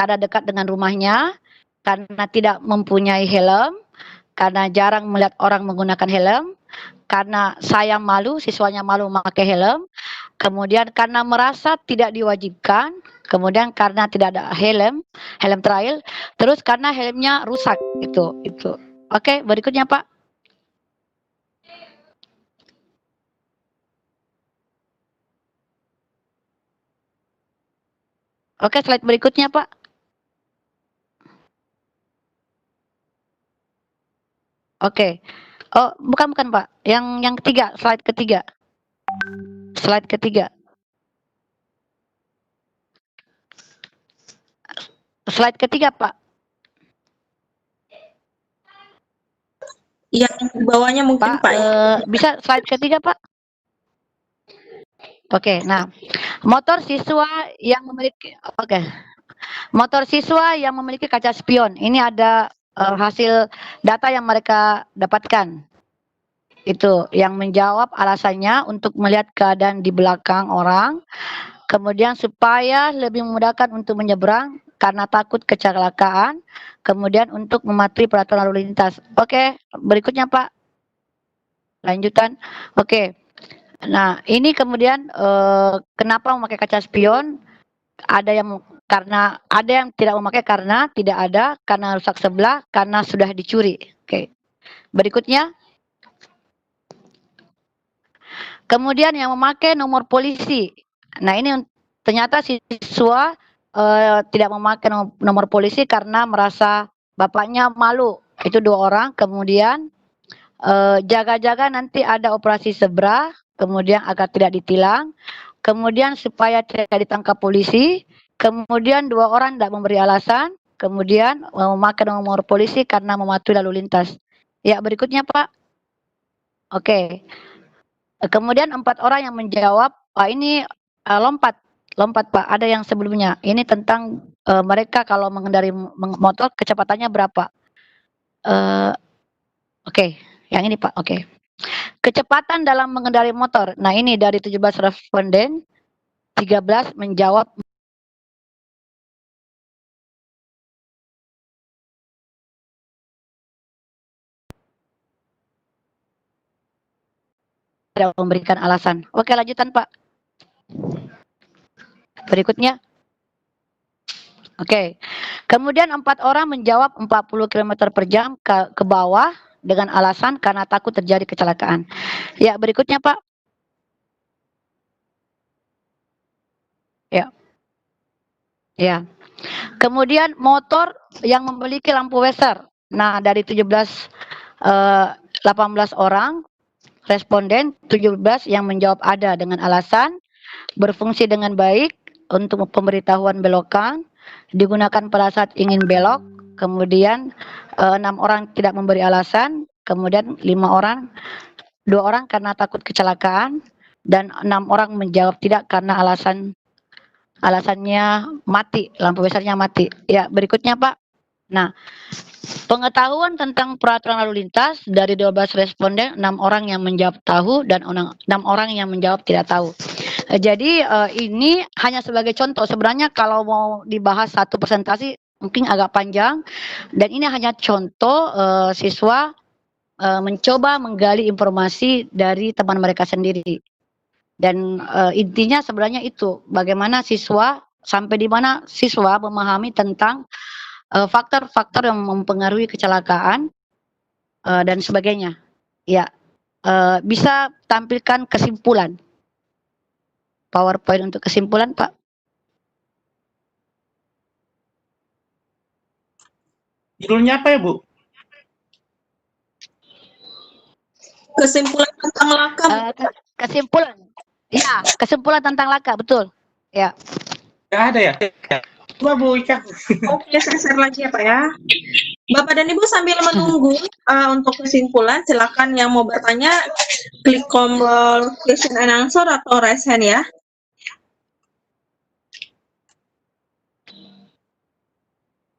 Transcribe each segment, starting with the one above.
karena dekat dengan rumahnya, karena tidak mempunyai helm, karena jarang melihat orang menggunakan helm, karena saya malu, siswanya malu memakai helm, kemudian karena merasa tidak diwajibkan, kemudian karena tidak ada helm trial, terus karena helmnya rusak, itu. Oke, berikutnya Pak. Oke, slide berikutnya Pak. Oke. Oh, bukan Pak. Yang ketiga, slide ketiga. Slide ketiga. Slide ketiga, Pak. Yang di bawahnya mungkin Pak. Bisa slide ketiga, Pak? Oke, nah, motor siswa yang memiliki motor siswa yang memiliki kaca spion. Ini ada hasil data yang mereka dapatkan. Itu yang menjawab alasannya untuk melihat keadaan di belakang orang, kemudian supaya lebih memudahkan untuk menyeberang karena takut kecelakaan, kemudian untuk mematuhi peraturan lalu lintas. Oke, berikutnya Pak. Lanjutan. Oke. Nah, ini kemudian kenapa memakai kaca spion? Ada yang karena ada yang tidak memakai karena tidak ada, karena rusak sebelah, karena sudah dicuri. Oke. Berikutnya. Kemudian yang memakai nomor polisi. Nah, ini ternyata siswa tidak memakai nomor polisi karena merasa bapaknya malu. Itu 2 orang. Kemudian jaga-jaga nanti ada operasi sebrah, kemudian agar tidak ditilang, kemudian supaya tidak ditangkap polisi, kemudian 2 orang tidak memberi alasan, kemudian memakai nomor polisi karena mematuhi lalu lintas. Ya, berikutnya Pak. Oke. Kemudian 4 orang yang menjawab, ini lompat Pak, ada yang sebelumnya. Ini tentang mereka kalau mengendari motor kecepatannya berapa. Oke, yang ini Pak, oke. Kecepatan dalam mengendari motor. Nah, ini dari 17 responden, 13 menjawab tidak memberikan alasan. Oke, lanjutan Pak. Berikutnya. Oke. Kemudian 4 orang menjawab 40 km per jam ke bawah dengan alasan karena takut terjadi kecelakaan. Ya, berikutnya Pak. Ya. Ya. Kemudian motor yang memiliki lampu weser. Nah, dari 18 orang responden, 17 yang menjawab ada dengan alasan berfungsi dengan baik untuk pemberitahuan belokan, digunakan pada saat ingin belok, kemudian 6 orang tidak memberi alasan, kemudian 5 orang, 2 orang karena takut kecelakaan, dan 6 orang menjawab tidak karena alasannya mati, lampu wesernya mati. Ya, berikutnya Pak. Nah, pengetahuan tentang peraturan lalu lintas dari 12 responden, 6 orang yang menjawab tahu dan 6 orang yang menjawab tidak tahu. Jadi ini hanya sebagai contoh. Sebenarnya kalau mau dibahas satu presentasi mungkin agak panjang, dan ini hanya contoh siswa mencoba menggali informasi dari teman mereka sendiri. Dan intinya sebenarnya itu, bagaimana siswa sampai di mana siswa memahami tentang faktor-faktor yang mempengaruhi kecelakaan dan sebagainya. Ya, bisa tampilkan kesimpulan. PowerPoint untuk kesimpulan, Pak. Judulnya apa ya, Bu? Kesimpulan tentang laka. Kesimpulan. Ya, kesimpulan tentang laka, betul. Ya. Nggak ada ya? Coba Bu Ika. Oke, saya share lagi ya Pak ya. Bapak dan Ibu sambil menunggu untuk kesimpulan, silakan yang mau bertanya klik tombol question and answer atau raise hand ya.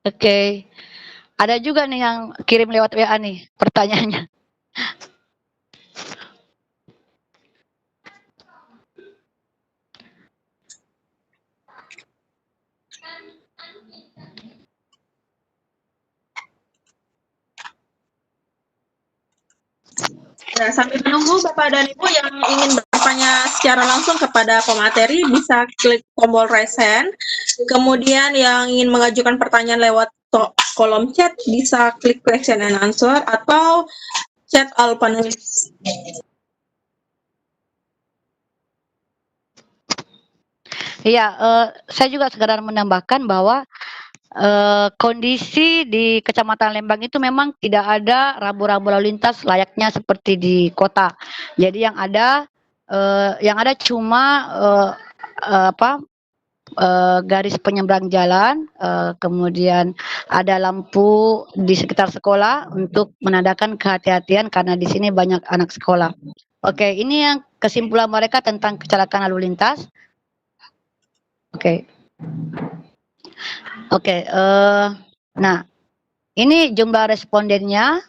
Oke. Ada juga nih yang kirim lewat WA nih pertanyaannya. Nah, sambil menunggu Bapak dan Ibu yang ingin bertanya secara langsung kepada pemateri bisa klik tombol raise hand. Kemudian yang ingin mengajukan pertanyaan lewat kolom chat bisa klik question and answer atau chat all panelis. Iya, saya juga sekedar menambahkan bahwa kondisi di Kecamatan Lembang itu memang tidak ada rambu-rambu lalu lintas layaknya seperti di kota. Jadi yang ada cuma garis penyeberang jalan, kemudian ada lampu di sekitar sekolah untuk menandakan kehati-hatian karena di sini banyak anak sekolah. Oke, ini yang kesimpulan mereka tentang kecelakaan lalu lintas. Oke. Nah, ini jumlah respondennya.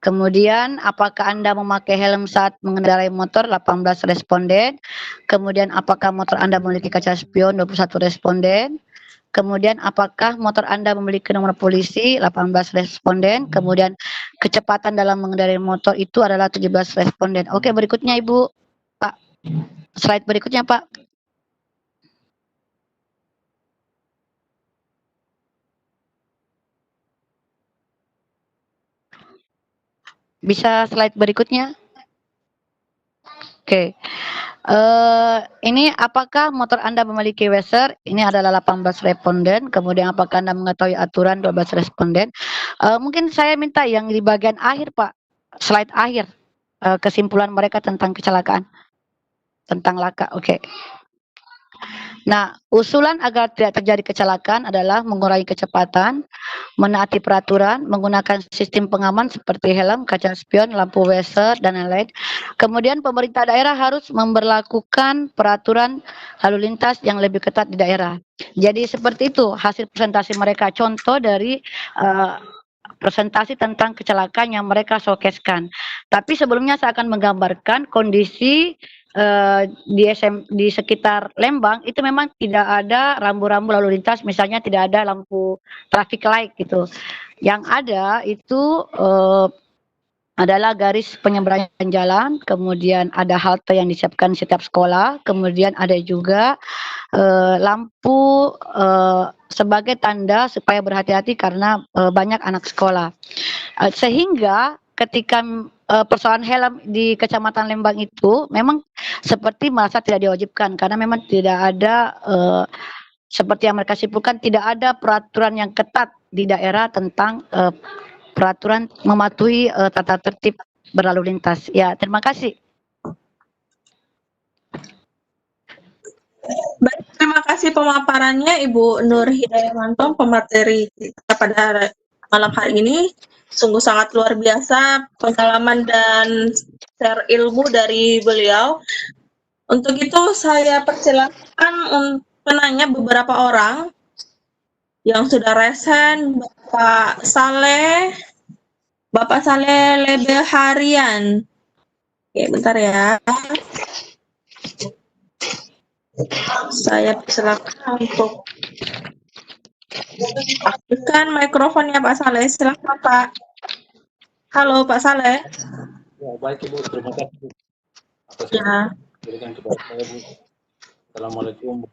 Kemudian apakah Anda memakai helm saat mengendarai motor? 18 responden. Kemudian apakah motor Anda memiliki kaca spion? 21 responden. Kemudian apakah motor Anda memiliki nomor polisi? 18 responden. Kemudian kecepatan dalam mengendarai motor itu adalah 17 responden. Oke, berikutnya Ibu. Pak. Slide berikutnya, Pak. Bisa slide berikutnya? Oke. Ini apakah motor Anda memiliki waser? Ini adalah 18 responden. Kemudian apakah Anda mengetahui aturan? 12 responden. Mungkin saya minta yang di bagian akhir, Pak. Slide akhir. Kesimpulan mereka tentang kecelakaan. Tentang laka. Oke. Nah, usulan agar tidak terjadi kecelakaan adalah mengurangi kecepatan, menaati peraturan, menggunakan sistem pengaman seperti helm, kaca spion, lampu waser, dan lain-lain. Kemudian pemerintah daerah harus memberlakukan peraturan lalu lintas yang lebih ketat di daerah. Jadi seperti itu hasil presentasi mereka. Contoh dari presentasi tentang kecelakaan yang mereka showcase-kan. Tapi sebelumnya saya akan menggambarkan kondisi di sekitar Lembang itu memang tidak ada rambu-rambu lalu lintas, misalnya tidak ada lampu traffic light gitu. Yang ada itu adalah garis penyeberangan jalan, kemudian ada halte yang disiapkan setiap sekolah, kemudian ada juga lampu sebagai tanda supaya berhati-hati karena banyak anak sekolah. Sehingga ketika persoalan helm di Kecamatan Lembang itu memang seperti merasa tidak diwajibkan karena memang tidak ada seperti yang mereka simpulkan tidak ada peraturan yang ketat di daerah tentang peraturan mematuhi tata tertib berlalu lintas. Ya, terima kasih. Baik, terima kasih pemaparannya Ibu Nur Hidayamanto, pemateri kita pada malam hari ini. Sungguh sangat luar biasa pengalaman dan share ilmu dari beliau. Untuk itu saya persilakan untuk menanya beberapa orang yang sudah resen, Bapak Saleh Lebeharian. Oke, bentar ya. Saya persilakan untuk aktifkan mikrofonnya Pak Saleh. Silakan Pak. Halo Pak Saleh. Ya, baik Ibu, terima kasih Bu. Atas Ya. berikan kepada saya Bu. Assalamualaikum.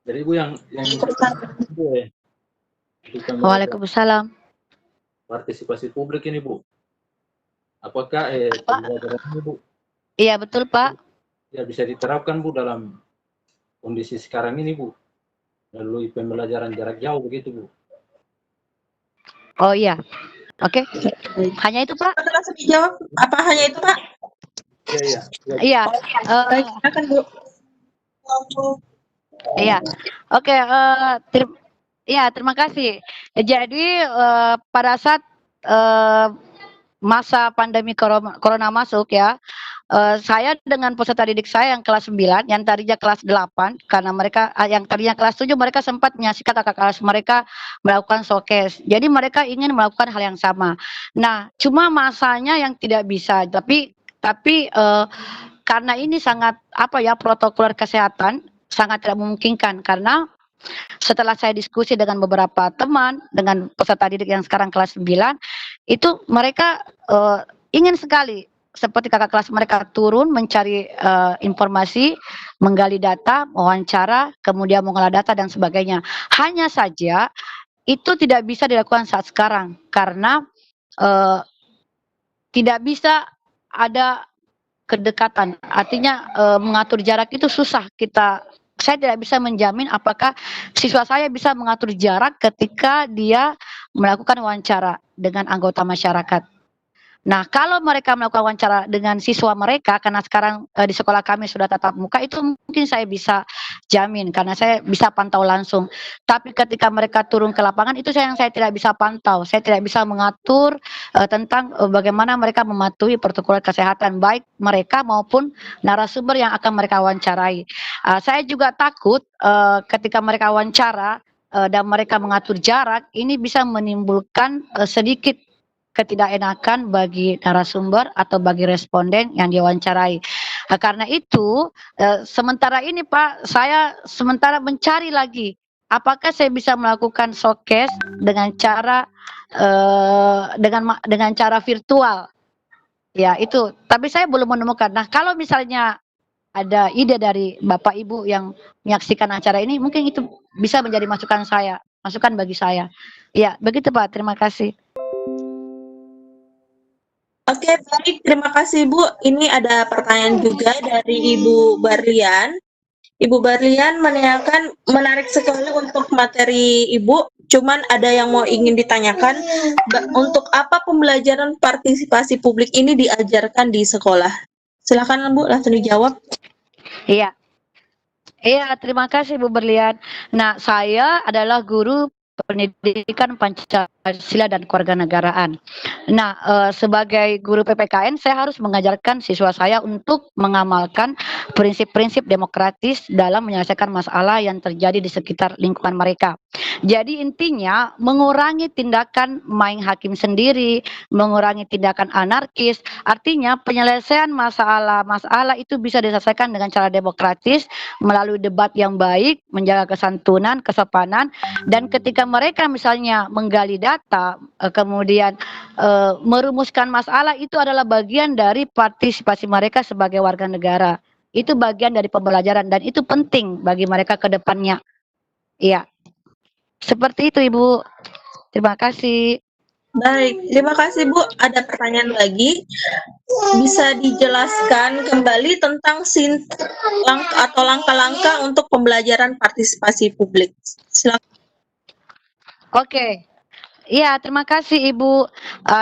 Jadi Bu yang Bu ya. Waalaikumsalam. Partisipasi publik ini Bu. Apakah pembelajaran ini Bu? Iya betul Pak. Ya bisa diterapkan Bu dalam kondisi sekarang ini Bu. Melalui pembelajaran jarak jauh begitu Bu. Oh iya. Oke. Hanya itu Pak? Langsung dijawab. Apa hanya itu Pak? Iya. Iya. Baik, silakan Bu. Iya. Oke. Terima kasih. Jadi pada saat masa pandemi corona masuk ya, saya dengan peserta didik saya yang kelas 9, yang tadinya kelas 8, karena mereka yang tadinya kelas 7 mereka sempat menyaksikan kakak kelas mereka melakukan showcase. Jadi mereka ingin melakukan hal yang sama. Nah, cuma masanya yang tidak bisa. Tapi karena ini sangat protokol kesehatan sangat tidak memungkinkan karena setelah saya diskusi dengan beberapa teman dengan peserta didik yang sekarang kelas 9 itu mereka ingin sekali seperti kakak kelas mereka turun mencari informasi, menggali data, wawancara, kemudian mengolah data dan sebagainya. Hanya saja itu tidak bisa dilakukan saat sekarang karena tidak bisa ada kedekatan. Artinya mengatur jarak itu susah. Saya tidak bisa menjamin apakah siswa saya bisa mengatur jarak ketika dia melakukan wawancara dengan anggota masyarakat. Nah, kalau mereka melakukan wawancara dengan siswa mereka, karena sekarang di sekolah kami sudah tatap muka, itu mungkin saya bisa jamin karena saya bisa pantau langsung. Tapi ketika mereka turun ke lapangan, itu yang saya tidak bisa pantau. Saya tidak bisa mengatur tentang bagaimana mereka mematuhi protokol kesehatan, baik mereka maupun narasumber yang akan mereka wawancarai. Saya juga takut ketika mereka wawancara dan mereka mengatur jarak, ini bisa menimbulkan sedikit ketidakenakan bagi narasumber atau bagi responden yang diwawancarai. Karena itu, sementara ini Pak, saya sementara mencari lagi, apakah saya bisa melakukan showcase dengan cara dengan cara virtual. Ya itu, tapi saya belum menemukan. Nah, kalau misalnya ada ide dari Bapak Ibu yang menyaksikan acara ini, mungkin itu bisa menjadi masukan bagi saya. Ya, begitu Pak. Terima kasih. Oke, baik. Terima kasih, Bu. Ini ada pertanyaan juga dari Ibu Barlian. Ibu Barlian menanyakan, menarik sekali untuk materi Ibu, cuman ada yang mau ingin ditanyakan, untuk apa pembelajaran partisipasi publik ini diajarkan di sekolah? Silakan Bu, langsung dijawab. Iya. Iya, terima kasih Bu Berlian. Nah, saya adalah guru pendidikan Pancasila dan Kewarganegaraan. Nah, sebagai guru PPKN, saya harus mengajarkan siswa saya untuk mengamalkan prinsip-prinsip demokratis dalam menyelesaikan masalah yang terjadi di sekitar lingkungan mereka. Jadi intinya mengurangi tindakan main hakim sendiri, mengurangi tindakan anarkis. Artinya penyelesaian masalah itu bisa diselesaikan dengan cara demokratis melalui debat yang baik, menjaga kesantunan, kesopanan, dan ketika mereka misalnya menggali data, kemudian merumuskan masalah, itu adalah bagian dari partisipasi mereka sebagai warga negara. Itu bagian dari pembelajaran dan itu penting bagi mereka ke depannya. Iya. Seperti itu Ibu. Terima kasih. Baik, terima kasih Bu. Ada pertanyaan lagi. Bisa dijelaskan kembali tentang langkah-langkah untuk pembelajaran partisipasi publik. Silakan. Oke. Iya, terima kasih Ibu.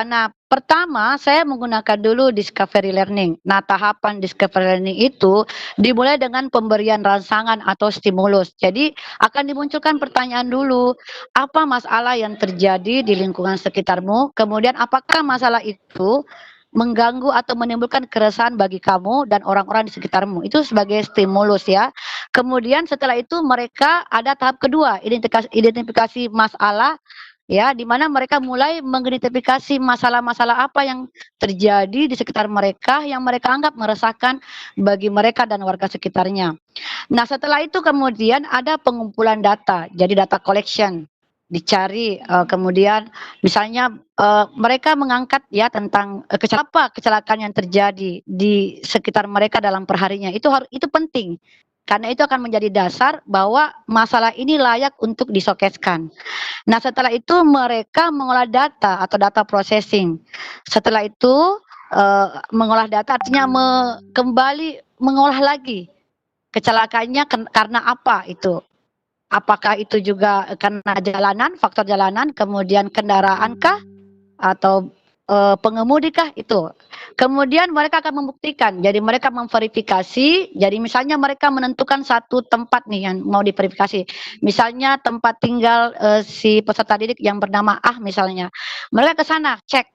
Nah, pertama saya menggunakan dulu discovery learning. Nah, tahapan discovery learning itu dimulai dengan pemberian rangsangan atau stimulus. Jadi akan dimunculkan pertanyaan dulu, apa masalah yang terjadi di lingkungan sekitarmu? Kemudian apakah masalah itu mengganggu atau menimbulkan keresahan bagi kamu dan orang-orang di sekitarmu? Itu sebagai stimulus ya. Kemudian setelah itu mereka ada tahap kedua, identifikasi masalah ya, di mana mereka mulai mengidentifikasi masalah-masalah apa yang terjadi di sekitar mereka yang mereka anggap meresahkan bagi mereka dan warga sekitarnya. Nah, setelah itu kemudian ada pengumpulan data, jadi data collection dicari, kemudian misalnya mereka mengangkat ya tentang kecelakaan yang terjadi di sekitar mereka dalam perharinya. Itu penting karena itu akan menjadi dasar bahwa masalah ini layak untuk disokeskan. Nah, setelah itu mereka mengolah data atau data processing. Setelah itu mengolah data artinya kembali mengolah lagi kecelakaannya karena apa itu. Apakah itu juga karena jalanan, faktor jalanan, kemudian kendaraan kah atau pengemudi kah itu. Kemudian mereka akan membuktikan. Jadi mereka memverifikasi. Jadi misalnya mereka menentukan satu tempat nih yang mau diverifikasi. Misalnya tempat tinggal si peserta didik yang bernama A misalnya. Mereka ke sana cek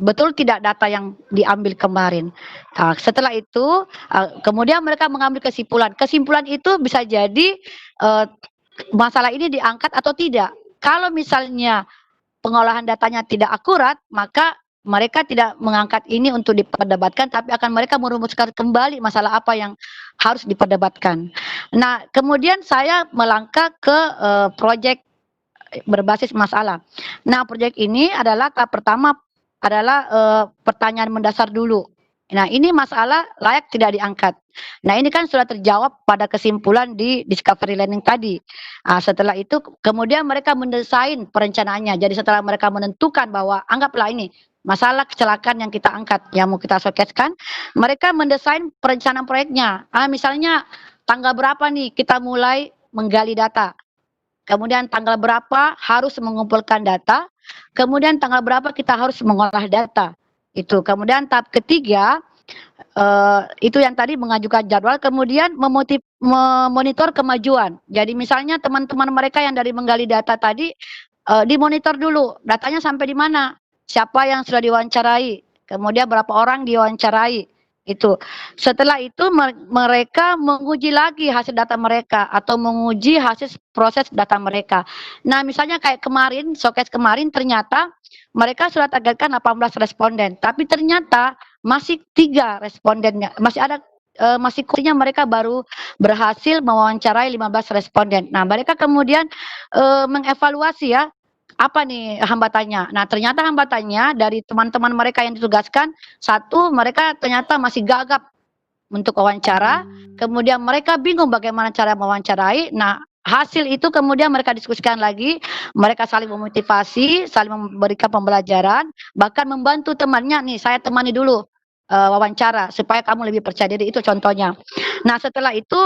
betul tidak data yang diambil kemarin. Setelah itu kemudian mereka mengambil kesimpulan. Kesimpulan itu bisa jadi masalah ini diangkat atau tidak. Kalau misalnya pengolahan datanya tidak akurat, maka mereka tidak mengangkat ini untuk diperdebatkan, tapi akan mereka merumuskan kembali masalah apa yang harus diperdebatkan. Nah, kemudian saya melangkah ke proyek berbasis masalah. Nah, proyek ini adalah tahap pertama adalah pertanyaan mendasar dulu. Nah, ini masalah layak tidak diangkat. Nah, ini kan sudah terjawab pada kesimpulan di discovery learning tadi. Setelah itu kemudian mereka mendesain perencanaannya. Jadi setelah mereka menentukan bahwa anggaplah ini masalah kecelakaan yang kita angkat, yang mau kita showcase-kan, mereka mendesain perencanaan proyeknya. Misalnya tanggal berapa nih kita mulai menggali data. Kemudian tanggal berapa harus mengumpulkan data, kemudian tanggal berapa kita harus mengolah data. Itu. Kemudian tahap ketiga, itu yang tadi mengajukan jadwal, kemudian memonitor kemajuan. Jadi misalnya teman-teman mereka yang dari menggali data tadi, dimonitor dulu, datanya sampai di mana, siapa yang sudah diwawancarai, kemudian berapa orang diwawancarai. Itu. Setelah itu mereka menguji lagi hasil data mereka atau menguji hasil proses data mereka. Nah, misalnya kayak kemarin, showcase kemarin ternyata mereka sudah targetkan 18 responden, tapi ternyata masih 3 respondennya, masih ada masih kurangnya mereka baru berhasil mewawancarai 15 responden. Nah, mereka kemudian mengevaluasi ya, apa nih hambatannya. Nah, ternyata hambatannya dari teman-teman mereka yang ditugaskan, satu, mereka ternyata masih gagap untuk wawancara, kemudian mereka bingung bagaimana cara mewawancarai. Nah, hasil itu kemudian mereka diskusikan lagi, mereka saling memotivasi, saling memberikan pembelajaran, bahkan membantu temannya, nih saya temani dulu wawancara supaya kamu lebih percaya diri, itu contohnya. Nah, setelah itu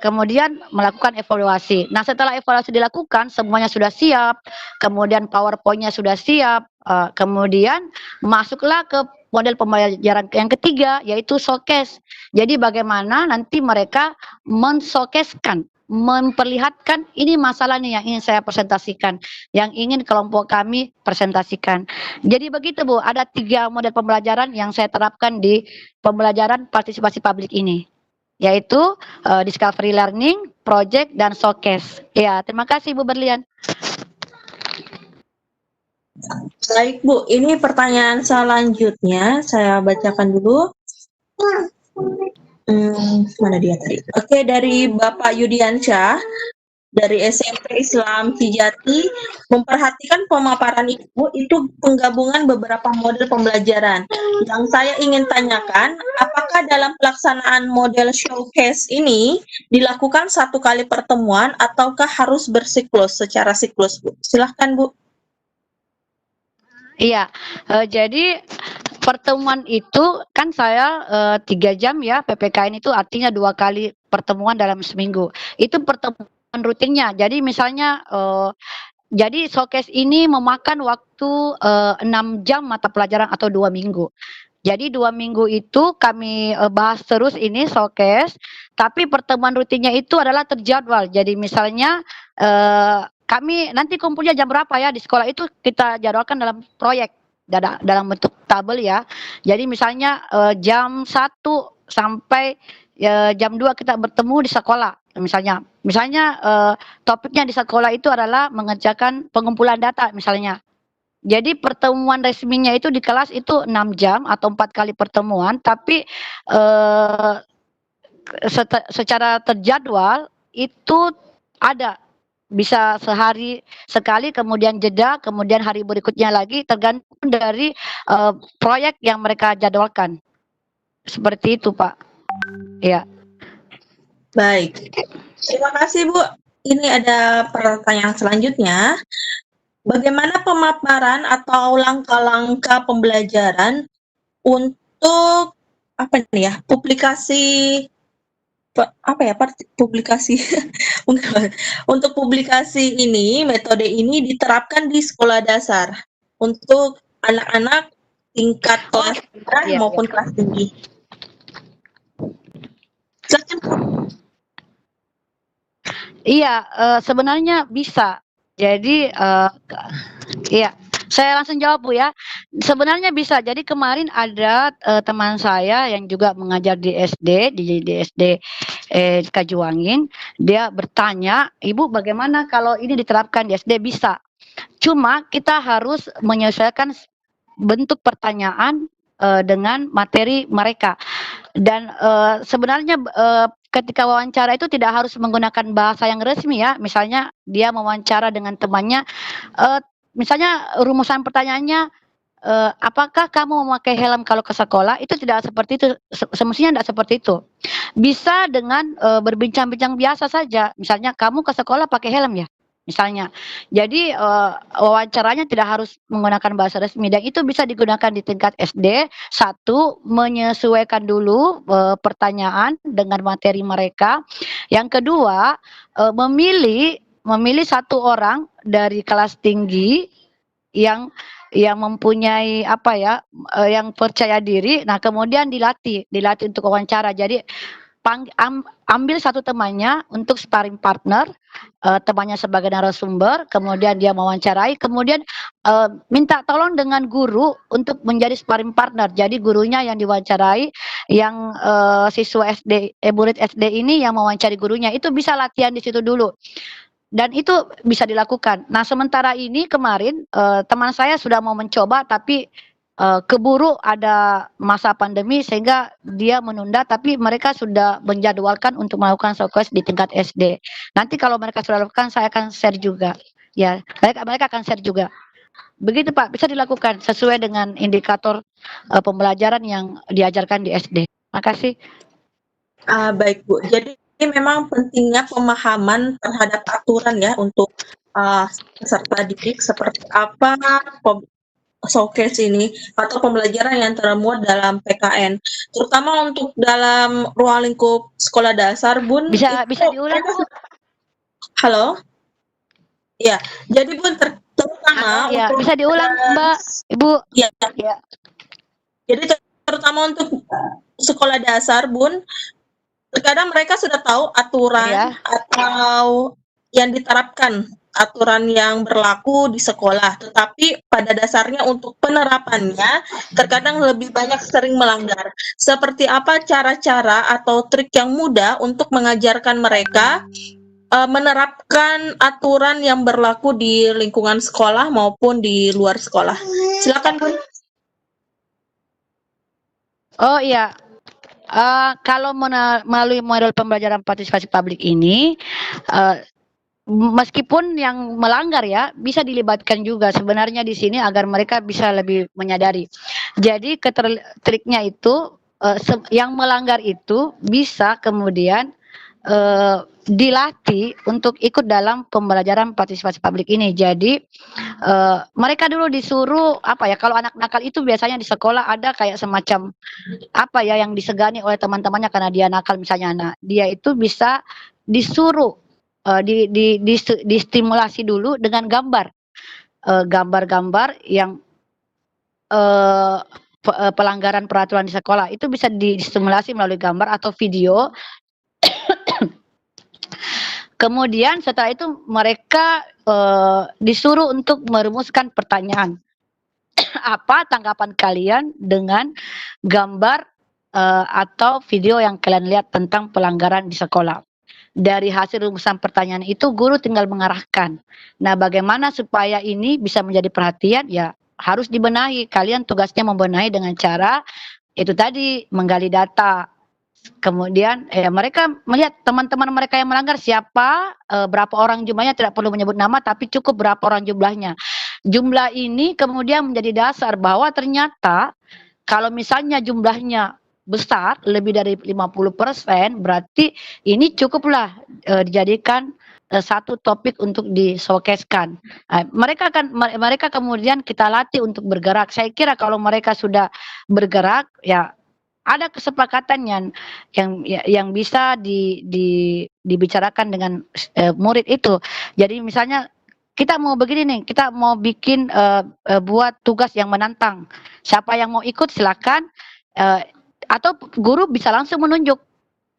kemudian melakukan evaluasi. Nah, setelah evaluasi dilakukan, semuanya sudah siap, kemudian PowerPoint-nya sudah siap, kemudian masuklah ke model pembelajaran yang ketiga, yaitu showcase. Jadi bagaimana nanti mereka men-showcase-kan, memperlihatkan ini masalah nih yang ingin saya presentasikan, yang ingin kelompok kami presentasikan. Jadi begitu Bu, ada 3 model pembelajaran yang saya terapkan di pembelajaran partisipasi publik ini, yaitu discovery learning, project, dan showcase. Ya, terima kasih Bu Berlian. Baik Bu, ini pertanyaan selanjutnya saya bacakan dulu. Mana dia tadi? Oke, dari Bapak Yudiansyah dari SMP Islam Kijati, memperhatikan pemaparan Ibu itu penggabungan beberapa model pembelajaran. Yang saya ingin tanyakan, apakah dalam pelaksanaan model showcase ini dilakukan 1 kali pertemuan ataukah harus bersiklus secara siklus, Bu? Silahkan Bu. Iya, jadi pertemuan itu kan saya 3 jam ya, PPKN itu artinya 2 kali pertemuan dalam seminggu. Itu pertemuan rutinnya. Jadi misalnya jadi showcase ini memakan waktu 6 jam mata pelajaran atau 2 minggu. Jadi 2 minggu itu kami bahas terus ini showcase, tapi pertemuan rutinnya itu adalah terjadwal. Jadi misalnya kami nanti kumpulnya jam berapa ya di sekolah, itu kita jadwalkan dalam proyek, dalam bentuk tabel ya. Jadi misalnya jam 1 sampai jam 2 kita bertemu di sekolah. Misalnya topiknya di sekolah itu adalah mengerjakan pengumpulan data misalnya. Jadi pertemuan resminya itu di kelas itu 6 jam atau 4 kali pertemuan, tapi secara terjadwal itu ada. Bisa sehari sekali, kemudian jeda, kemudian hari berikutnya lagi, tergantung dari proyek yang mereka jadwalkan. Seperti itu, Pak. Ya. Baik. Terima kasih, Bu. Ini ada pertanyaan selanjutnya. Bagaimana pemaparan atau langkah-langkah pembelajaran untuk publikasi publikasi untuk publikasi ini, metode ini diterapkan di sekolah dasar untuk anak-anak tingkat kelas rendah maupun kelas tinggi. Iya, sebenarnya bisa. Jadi iya, saya langsung jawab Bu ya. Sebenarnya bisa. Jadi kemarin ada teman saya yang juga mengajar di SD, di SD Kajuangin. Dia bertanya, Ibu bagaimana kalau ini diterapkan di SD? Bisa. Cuma kita harus menyesuaikan bentuk pertanyaan dengan materi mereka. Dan sebenarnya ketika wawancara itu tidak harus menggunakan bahasa yang resmi ya. Misalnya dia mewawancara dengan temannya, misalnya rumusan pertanyaannya, apakah kamu memakai helm kalau ke sekolah? Itu tidak seperti itu, semestinya tidak seperti itu. Bisa dengan, berbincang-bincang biasa saja, misalnya, "Kamu ke sekolah pakai helm ya?" Misalnya. Jadi, wawancaranya tidak harus menggunakan bahasa resmi dan itu bisa digunakan di tingkat SD. Satu, menyesuaikan dulu, pertanyaan dengan materi mereka. Yang kedua, memilih memilih satu orang dari kelas tinggi yang mempunyai apa ya, yang percaya diri, nah kemudian dilatih untuk wawancara. Jadi ambil satu temannya untuk sparring partner, temannya sebagai narasumber, kemudian dia mewawancarai, kemudian, minta tolong dengan guru untuk menjadi sparring partner. Jadi gurunya yang diwawancarai, yang, siswa SD murid SD ini yang mewawancari gurunya, itu bisa latihan di situ dulu. Dan itu bisa dilakukan. Nah, sementara ini kemarin, teman saya sudah mau mencoba tapi, keburu ada masa pandemi sehingga dia menunda, tapi mereka sudah menjadwalkan untuk melakukan showcase di tingkat SD. Nanti kalau mereka sudah lakukan saya akan share juga. Ya, mereka akan share juga. Begitu Pak, bisa dilakukan sesuai dengan indikator, pembelajaran yang diajarkan di SD. Makasih. Baik Bu, jadi memang pentingnya pemahaman terhadap aturan ya untuk, peserta didik seperti apa showcase ini atau pembelajaran yang termuat dalam PKN, terutama untuk dalam ruang lingkup sekolah dasar Bun, Bisa itu diulang, Bu? Halo? Ya, jadi Bun terutama Ya, untuk bisa diulang Mbak, Ibu? Ya. Ya. Jadi terutama untuk sekolah dasar Bun, terkadang mereka sudah tahu aturan Iya. atau yang diterapkan, aturan yang berlaku di sekolah, tetapi pada dasarnya untuk penerapannya terkadang lebih banyak sering melanggar. Seperti apa cara-cara atau trik yang mudah untuk mengajarkan mereka, menerapkan aturan yang berlaku di lingkungan sekolah maupun di luar sekolah? Silakan Bun. Oh iya, kalau melalui model pembelajaran partisipasi publik ini, meskipun yang melanggar ya, bisa dilibatkan juga sebenarnya di sini agar mereka bisa lebih menyadari. Jadi triknya itu, yang melanggar itu bisa kemudian, dilatih untuk ikut dalam pembelajaran partisipasi publik ini. Jadi, mereka dulu disuruh apa ya, kalau anak nakal itu biasanya di sekolah ada kayak semacam apa ya, yang disegani oleh teman-temannya karena dia nakal misalnya. Nah, dia itu bisa disuruh, distimulasi dulu dengan gambar. Gambar-gambar yang, pelanggaran peraturan di sekolah itu bisa distimulasi melalui gambar atau video. Kemudian setelah itu mereka, disuruh untuk merumuskan pertanyaan. Apa tanggapan kalian dengan gambar, atau video yang kalian lihat tentang pelanggaran di sekolah? Dari hasil rumusan pertanyaan itu guru tinggal mengarahkan. Nah, bagaimana supaya ini bisa menjadi perhatian? Ya harus dibenahi. Kalian tugasnya membenahi dengan cara itu tadi, menggali data. Kemudian mereka melihat teman-teman mereka yang melanggar siapa, berapa orang jumlahnya, tidak perlu menyebut nama tapi cukup berapa orang jumlahnya. Jumlah ini kemudian menjadi dasar bahwa ternyata kalau misalnya jumlahnya besar, lebih dari 50%, berarti ini cukuplah, dijadikan, satu topik untuk di-showcase-kan. Mereka kemudian kita latih untuk bergerak. Saya kira kalau mereka sudah bergerak, ya ada kesepakatan yang bisa dibicarakan dengan, murid itu. Jadi misalnya kita mau begini nih, kita mau bikin, buat tugas yang menantang. Siapa yang mau ikut silakan, atau guru bisa langsung menunjuk.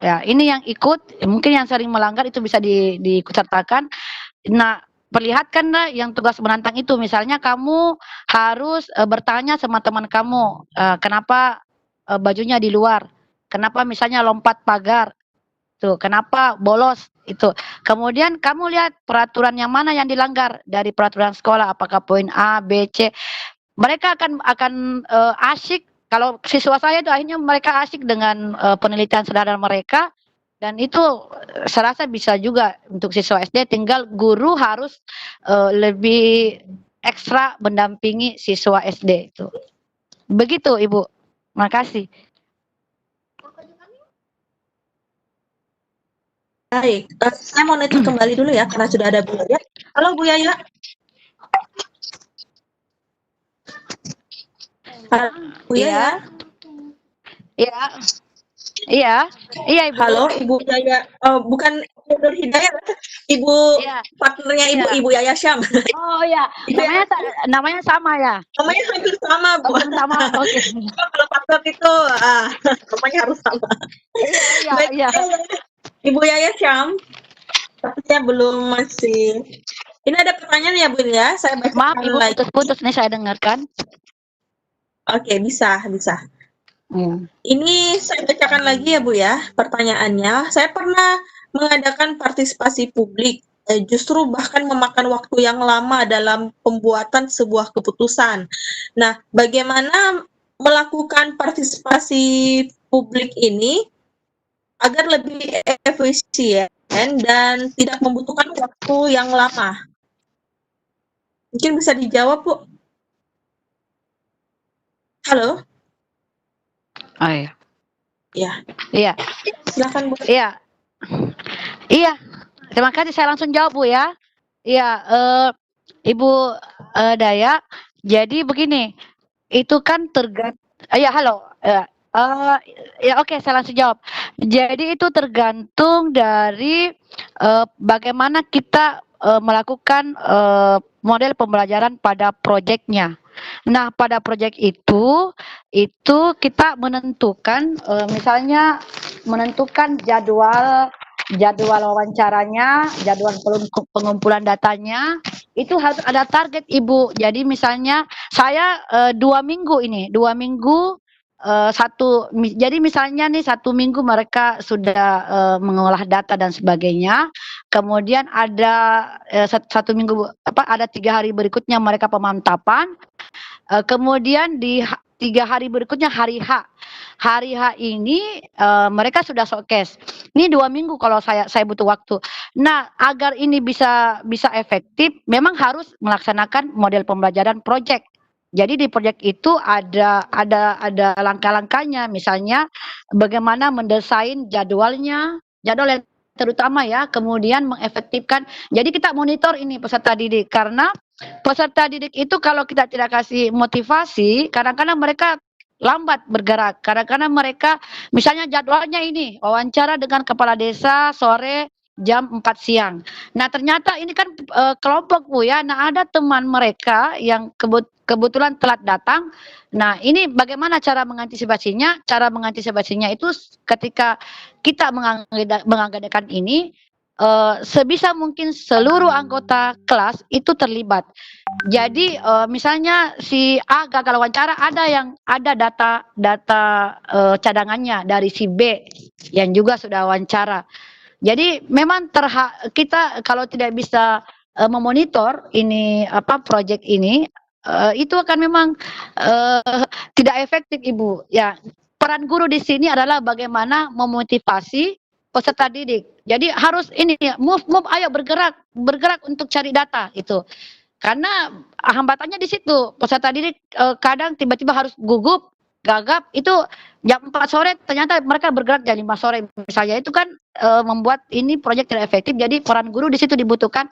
Ya, ini yang ikut, mungkin yang sering melanggar itu bisa diikut sertakan. Nah, perlihatkanlah yang tugas menantang itu. Misalnya kamu harus, bertanya sama teman kamu, kenapa, bajunya di luar, kenapa misalnya lompat pagar, tuh, kenapa bolos, itu. Kemudian kamu lihat peraturan yang mana yang dilanggar dari peraturan sekolah, apakah poin A, B, C. Mereka akan asyik, kalau siswa saya itu akhirnya mereka asyik dengan, penelitian sederhana mereka, dan itu saya rasa bisa juga untuk siswa SD, tinggal guru harus, lebih ekstra mendampingi siswa SD itu. Begitu Ibu. Makasih. Baik, saya mau network kembali dulu ya karena sudah ada Bu Yaya. Halo Bu Yaya. Halo Bu Yaya. Iya. Iya. Iya Ibu. Halo Ibu Yaya. Oh, bukan Nur Hidayah, Ibu Iya. partnernya Iya. Ibu Yaya Syam. Oh iya, namanya sama ya? Namanya hampir sama, Bu. Oh, sama. Oke. Kalau partner itu namanya harus sama. Iya, Baik, iya. Ibu Yaya Syam. Tapi saya belum masih. Ini ada pertanyaan ya, Bu ya? Saya bacakan Maaf Ibu, lagi. putus-putus nih saya dengarkan. Oke, bisa. Ini saya bacakan lagi ya Bu ya, pertanyaannya. Saya pernah mengadakan partisipasi publik, justru bahkan memakan waktu yang lama dalam pembuatan sebuah keputusan. Nah, bagaimana melakukan partisipasi publik ini agar lebih efisien dan tidak membutuhkan waktu yang lama? Mungkin bisa dijawab, Bu. Halo? Oh iya. Ya, Iya. silakan Bu. Iya. Iya. Terima kasih, saya langsung jawab Bu ya. Iya, Ibu Daya. Jadi begini, itu kan ya halo. Ya oke, saya langsung jawab. Jadi itu tergantung dari bagaimana kita melakukan model pembelajaran pada proyeknya. Nah, pada proyek itu kita menentukan misalnya menentukan jadwal wawancaranya, jadwal pengumpulan datanya, itu harus ada target Ibu. Jadi misalnya saya 2 minggu ini, 2 minggu jadi misalnya nih 1 minggu mereka sudah mengolah data dan sebagainya, kemudian ada 1 minggu ada 3 hari berikutnya mereka pemantapan, kemudian di 3 hari berikutnya hari H. Hari H ini mereka sudah showcase. Ini 2 minggu kalau saya butuh waktu. Nah, agar ini bisa efektif, memang harus melaksanakan model pembelajaran project. Jadi di proyek itu ada langkah-langkahnya, misalnya bagaimana mendesain jadwal yang terutama ya, kemudian mengefektifkan. Jadi kita monitor ini peserta didik, karena peserta didik itu kalau kita tidak kasih motivasi, kadang-kadang mereka lambat bergerak. Kadang-kadang mereka misalnya jadwalnya ini wawancara dengan kepala desa sore jam 4 siang. Nah, ternyata ini kan kelompok Bu ya. Nah, ada teman mereka yang kebetulan telat datang. Nah, ini bagaimana cara mengantisipasinya? Cara mengantisipasinya itu ketika kita mengadakan ini sebisa mungkin seluruh anggota kelas itu terlibat. Jadi misalnya si A gagal wawancara, ada data cadangannya dari si B yang juga sudah wawancara. Jadi memang kita kalau tidak bisa memonitor ini proyek ini itu akan memang tidak efektif Ibu. Ya, peran guru di sini adalah bagaimana memotivasi peserta didik. Jadi harus ini move ayo bergerak untuk cari data itu. Karena hambatannya di situ. Peserta didik kadang tiba-tiba harus gugup, gagap, itu jam 4 sore ternyata mereka bergerak jam 5 sore misalnya. Itu kan membuat ini proyek tidak efektif. Jadi peran guru di situ dibutuhkan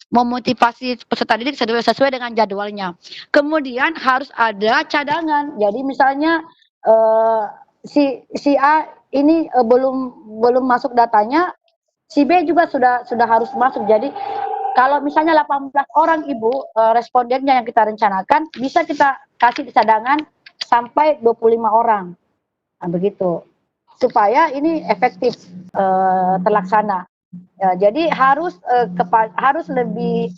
memotivasi peserta didik sesuai dengan jadwalnya. Kemudian harus ada cadangan. Jadi misalnya si A ini belum masuk datanya, si B juga sudah harus masuk. Jadi kalau misalnya 18 orang Ibu respondennya yang kita rencanakan, bisa kita kasih cadangan sampai 25 orang. Nah, begitu. Supaya ini efektif terlaksana. Ya, jadi harus lebih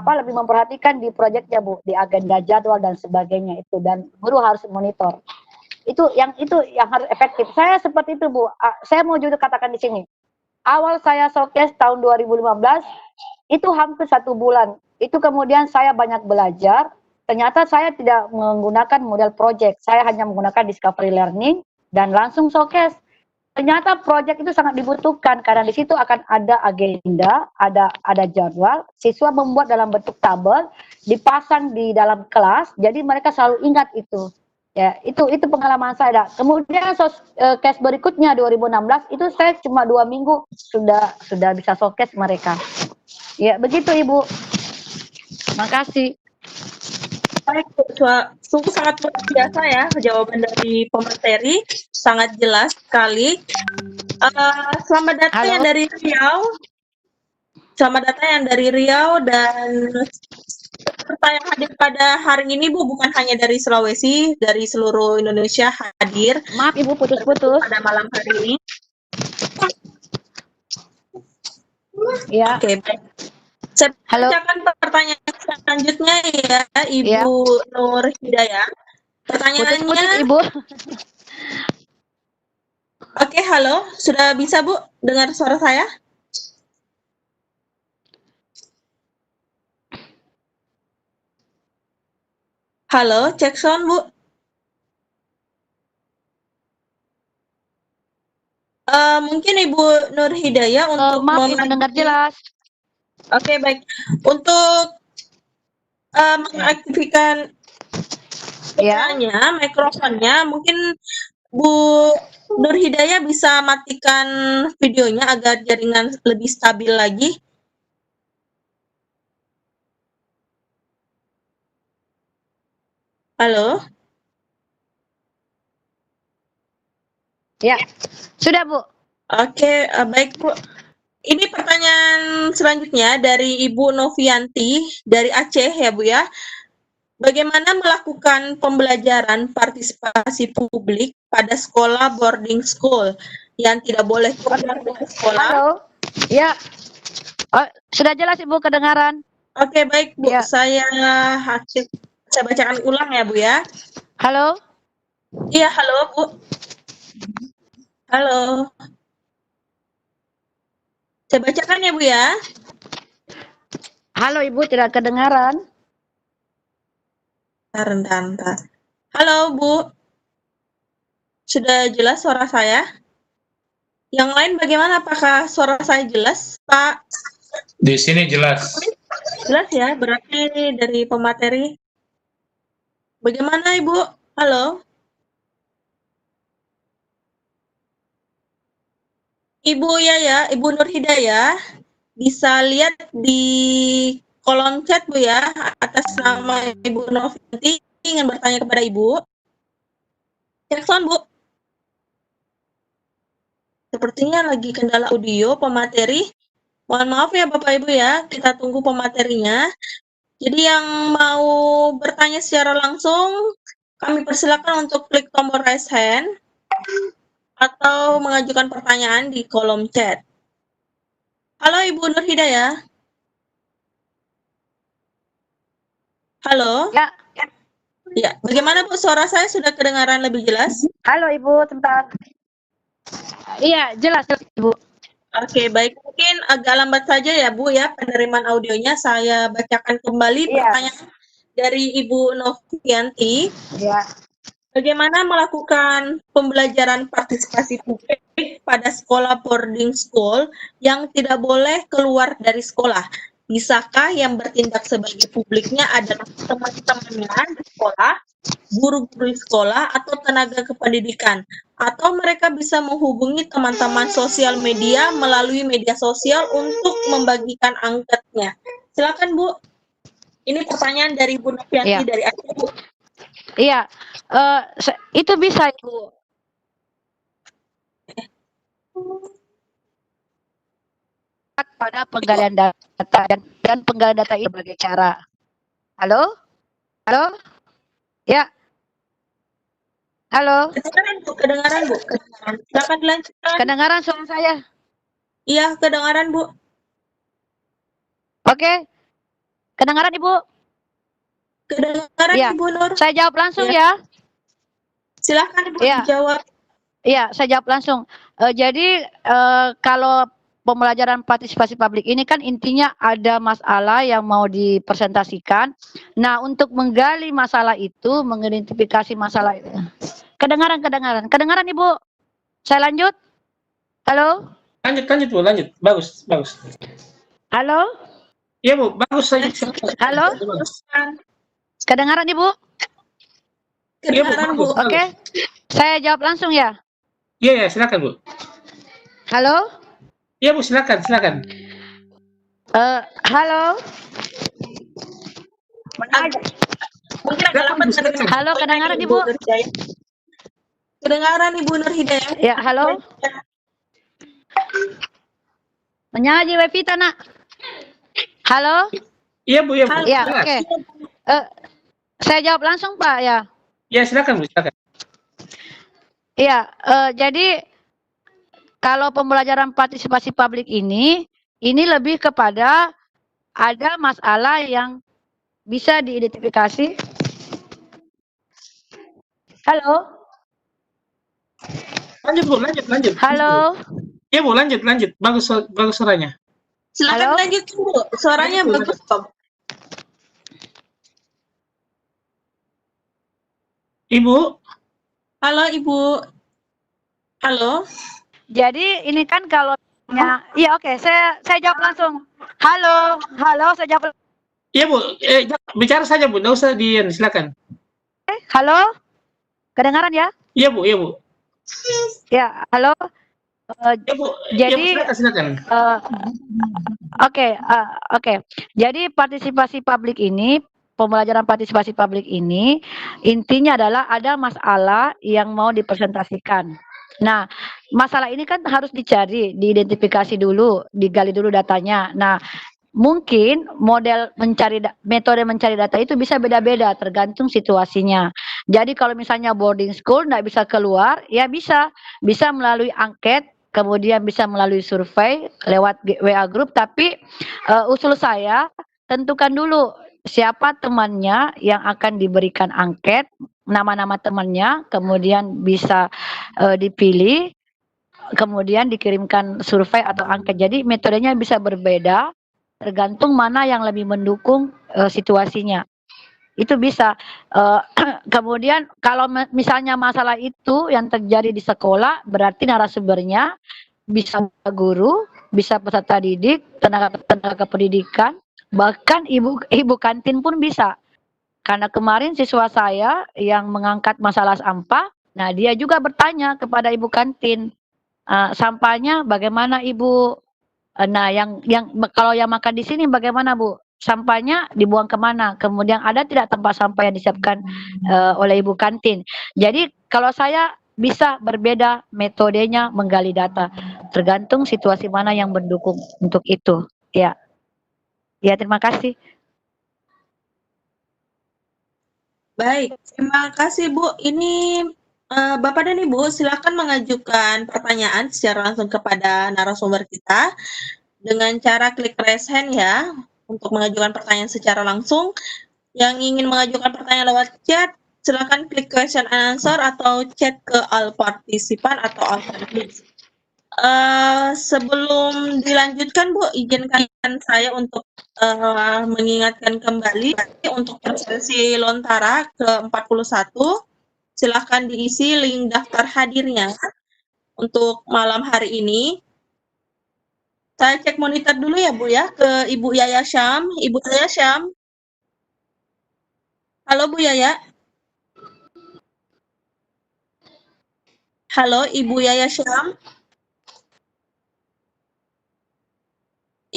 lebih memperhatikan di proyeknya Bu, di agenda jadwal dan sebagainya itu, dan guru harus monitor. Itu yang harus efektif. Saya seperti itu Bu. Saya mau juga katakan di sini. Awal saya showcase tahun 2015 itu hampir 1 bulan. Itu kemudian saya banyak belajar. Ternyata saya tidak menggunakan model project. Saya hanya menggunakan discovery learning dan langsung showcase. Ternyata project itu sangat dibutuhkan karena di situ akan ada agenda, ada jadwal. Siswa membuat dalam bentuk tabel. dipasang di dalam kelas, jadi mereka selalu ingat itu. Ya, itu pengalaman saya. Kemudian case berikutnya 2016 itu saya cuma 2 minggu sudah bisa showcase mereka. Ya, begitu Ibu. Makasih. Baik, sungguh sangat luar biasa ya jawaban dari pemateri, sangat jelas sekali. Selamat datang Halo. yang dari Riau. Selamat datang yang dari Riau, dan peserta yang hadir pada hari ini Bu bukan hanya dari Sulawesi, dari seluruh Indonesia hadir Maaf Ibu putus-putus. pada malam hari ini. Ya. Oke, baik. Saya Halo. bacakan pertanyaan selanjutnya ya, Ibu Nur Hidayah. Pertanyaannya, Putus-putus Ibu. Oke, halo, sudah bisa Bu dengar suara saya? Halo, cek sound Bu. Mungkin Ibu Nur Hidayah untuk Maaf Ibu mendengar jelas. Oke, baik. Untuk mengaktifkan mikrofonnya, mungkin Bu Nur Hidayah bisa matikan videonya agar jaringan lebih stabil lagi. Halo? Ya, sudah Bu. Oke, baik Bu. Ini pertanyaan selanjutnya dari Ibu Novianti dari Aceh ya Bu ya. Bagaimana melakukan pembelajaran partisipasi publik pada sekolah boarding school yang tidak boleh keluar dari sekolah? Halo. Ya. Oh, sudah jelas Ibu kedengaran. Oke, baik Bu. Ya. Saya bacakan ulang ya Bu ya. Halo. Iya, halo Bu. Halo. Saya bacakan ya Bu ya. Halo Ibu, tidak kedengaran. Bentar. Halo Bu. Sudah jelas suara saya? Yang lain bagaimana? Apakah suara saya jelas, Pak? Di sini jelas. Jelas ya, berarti dari pemateri. Bagaimana Ibu? Halo? Ibu Yaya, Ibu Nur Hidayah, bisa lihat di kolom chat Bu ya, atas nama Ibu Novianti, ingin bertanya kepada Ibu. Cek sound Bu. Sepertinya lagi kendala audio pemateri. Mohon maaf ya Bapak Ibu ya, kita tunggu pematerinya. Jadi yang mau bertanya secara langsung, kami persilakan untuk klik tombol raise hand atau mengajukan pertanyaan di kolom chat. Halo Ibu Nur Hidayah. Halo? Ya. Ya, bagaimana Bu, suara saya sudah kedengaran lebih jelas? Halo Ibu, sebentar. Iya, jelas Ibu. Oke, baik. Mungkin agak lambat saja ya Bu ya penerimaan audionya. Saya bacakan kembali pertanyaan dari Ibu Novianti. Ya. Bagaimana melakukan pembelajaran partisipasi publik pada sekolah boarding school yang tidak boleh keluar dari sekolah? Bisakah yang bertindak sebagai publiknya adalah teman-temannya di sekolah, guru-guru di sekolah, atau tenaga kependidikan? Atau mereka bisa menghubungi teman-teman sosial media melalui media sosial untuk membagikan angkatnya? Silakan Bu. Ini pertanyaan dari Bu Novianti dari Aceh Bu. Iya, itu bisa Ibu. Pada penggalian data dan penggalian data itu berbagai cara. Halo? Halo? Ya. Halo? Kedengaran Bu. Silakan dilanjutkan. Kedengaran suara saya? Iya, kedengaran Bu. Oke. Kedengaran Ibu? Kedengaran Ya. Ibu Nur. Saya jawab langsung ya. Silahkan Ibu Ya. dijawab. Iya, saya jawab langsung. Jadi kalau pembelajaran partisipasi publik ini kan intinya ada masalah yang mau dipresentasikan. Nah, untuk menggali masalah itu, mengidentifikasi masalah itu. Kedengaran Ibu? Saya lanjut? Halo? Lanjut Bu, lanjut. Bagus. Halo? Iya Bu, bagus saja. Halo? Teruskan. Kedengaran Ibu? Iya Bu, Kedengaran, bagus. Bu. Oke. Saya jawab langsung ya. Iya, ya, silakan Bu. Halo? Iya Bu, silakan, silakan. Halo? Mungkin agak lambat mendengar. Halo, kedengaran Ibu? Nur Hidayah. Kedengaran Ibu Nur Hidayah. Ya, halo? Menyala aja wifi nak. Halo? Iya Bu, iya Bu. Ya, Jelas. oke. Saya jawab langsung Pak ya. Iya, silakan Bu, silakan. Iya, jadi kalau pembelajaran partisipasi publik ini lebih kepada ada masalah yang bisa diidentifikasi. Halo? Lanjut Bu, lanjut. Halo? Iya Bu, lanjut. Bagus suaranya. Silakan Halo? lanjut, Bu. Suaranya Lanjut, bagus kok. Ibu, Halo, Ibu. Halo. Jadi ini kan kalau iya oke, saya jawab langsung. Halo, saya jawab. iya Bu, bicara saja Bu, nggak usah silakan. Halo? Kedengaran ya? Iya Bu. Ya, halo. Iya Bu, Jadi iya, Bu, silakan. Oke. Jadi pembelajaran partisipasi publik ini intinya adalah ada masalah yang mau dipresentasikan. Nah, masalah ini kan harus diidentifikasi dulu, digali dulu datanya. Nah, mungkin metode mencari data itu bisa beda-beda tergantung situasinya. Jadi kalau misalnya boarding school nggak bisa keluar, ya bisa melalui angket, kemudian bisa melalui survei lewat WA group. Tapi usul saya tentukan dulu siapa temannya yang akan diberikan angket, nama-nama temannya, kemudian bisa dipilih, kemudian dikirimkan survei atau angket. Jadi metodenya bisa berbeda tergantung mana yang lebih mendukung situasinya. Itu bisa. Kemudian kalau misalnya masalah itu yang terjadi di sekolah, berarti narasumbernya bisa guru, bisa peserta didik, tenaga pendidikan, bahkan ibu kantin pun bisa. Karena kemarin siswa saya yang mengangkat masalah sampah, nah dia juga bertanya kepada ibu kantin, sampahnya bagaimana Ibu? Nah, yang kalau yang makan di sini bagaimana Bu? Sampahnya dibuang kemana? Kemudian ada tidak tempat sampah yang disiapkan oleh ibu kantin? Jadi kalau saya bisa berbeda metodenya menggali data, tergantung situasi mana yang mendukung untuk itu. Ya, terima kasih. Baik, terima kasih Bu. Ini Bapak dan Ibu silakan mengajukan pertanyaan secara langsung kepada narasumber kita dengan cara klik raise hand ya untuk mengajukan pertanyaan secara langsung. Yang ingin mengajukan pertanyaan lewat chat, silakan klik question and answer atau chat ke all partisipan atau all attendees. Sebelum dilanjutkan Bu, izinkan saya untuk mengingatkan kembali untuk sesi Lontara ke-41, silakan diisi link daftar hadirnya untuk malam hari ini. Saya cek monitor dulu ya Bu ya, ke Ibu Yaya Syam. Ibu Yaya Syam. Halo Bu Yaya. Halo Ibu Yaya Syam.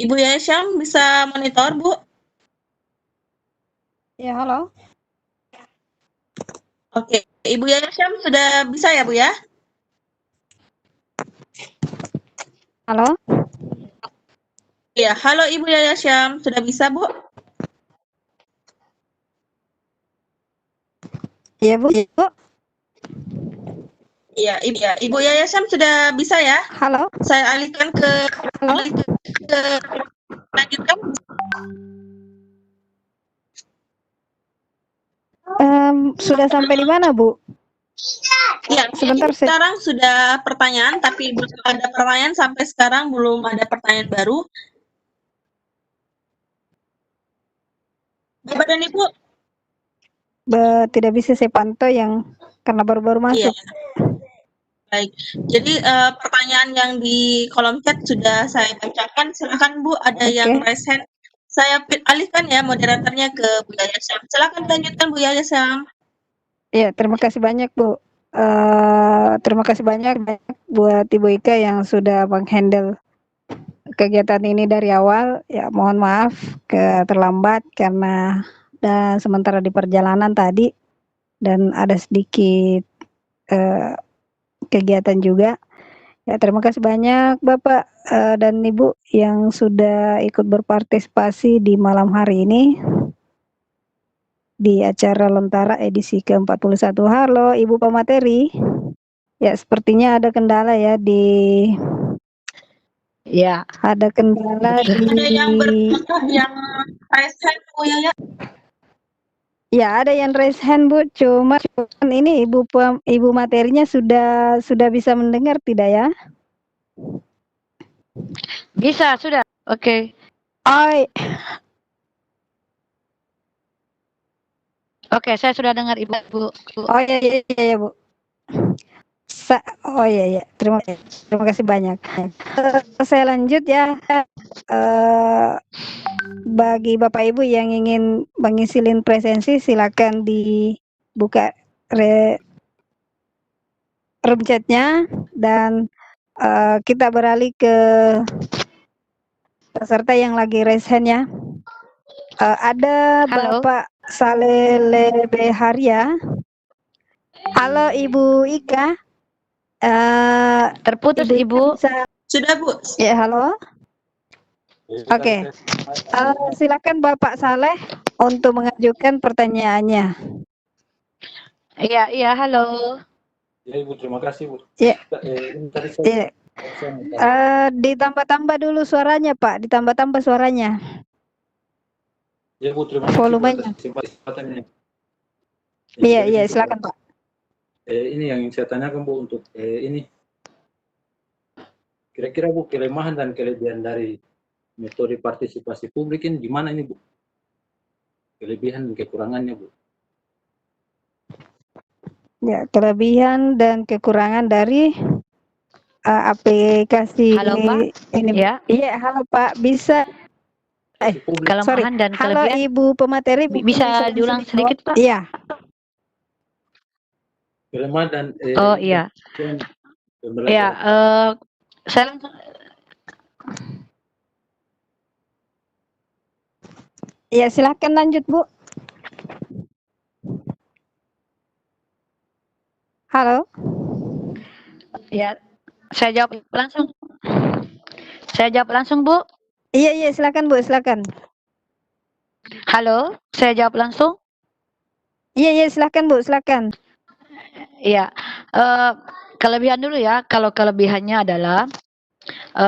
Ibu Yaya Syam bisa monitor Bu? Ya, halo. Oke, Ibu Yaya Syam sudah bisa ya Bu ya? Halo. Iya, halo Ibu Yaya Syam, sudah bisa Bu? Iya, Bu. Iya, Ibu Yaya Syam sudah bisa ya? Halo. Saya alihkan ke lanjutkan. Sudah sampai di mana, Bu? Ya, Sebentar, sekarang sudah pertanyaan, tapi belum ada pertanyaan sampai sekarang, belum ada pertanyaan baru. Bapak dan Ibu? Tidak bisa saya pantau yang karena baru-baru masuk. Iya. Baik, jadi pertanyaan yang di kolom chat sudah saya bacakan. Silakan Bu, ada yang raise hand. saya alihkan ya moderatornya ke Bu Yaya Syam. Silakan lanjutkan Bu Yaya Syam. Ya, terima kasih banyak Bu. Terima kasih banyak buat Ibu Ika yang sudah menghandle kegiatan ini dari awal. Ya, mohon maaf terlambat karena sementara di perjalanan tadi dan ada sedikit kegiatan juga. Ya, terima kasih banyak Bapak dan Ibu yang sudah ikut berpartisipasi di malam hari ini di acara Lontara edisi ke-41. Halo Ibu pemateri. Ya, sepertinya ada kendala ya Ya, ada kendala Ada yang di yang raise hand Bu Yaya. Ya, ada yang raise hand Bu, cuman ini Ibu materinya sudah bisa mendengar tidak ya? bisa sudah. Oke. Oh, Oke, saya sudah dengar Ibu. oh ya Bu. Oh ya, terima kasih banyak. Saya lanjut ya. Bagi Bapak Ibu yang ingin mengisi link presensi, silakan dibuka room chatnya dan kita beralih ke peserta yang lagi raise hand ya. Ada Halo. Bapak Saleh Beharia. Halo Ibu Ika. Terputus Ibu. Bisa... Sudah Bu. Ya, halo. Oke. Silakan Bapak Saleh untuk mengajukan pertanyaannya. Iya, halo. Ya Ibu, terima kasih Bu. Ya. Ini tadi Ya. Ditambah-tambah dulu suaranya Pak, ditambah-tambah suaranya. Ya Bu, terima kasih Volumenya. atas kesempatannya. Iya, silakan Pak. Ini yang saya tanyakan Bu untuk ini. Kira-kira Bu, kelemahan dan kelebihan dari metode partisipasi publik ini gimana ini Bu? Kelebihan dan kekurangannya Bu. Ya, kelebihan dan kekurangan dari aplikasi Halo, Pak. ini. Ya. Iya, halo Pak, bisa. Kelemahan dan Halo kelebihan. Ibu pemateri, Bisa diulang sedikit Pak? Iya. Kelemahan dan Oh iya. Ya, saya langsung. Iya, silahkan lanjut Bu. Halo. Ya, saya jawab langsung. Saya jawab langsung Bu. Iya, silakan Bu, silakan. Halo, saya jawab langsung. Iya, silakan Bu, silakan. Iya, kelebihan dulu ya. Kalau kelebihannya adalah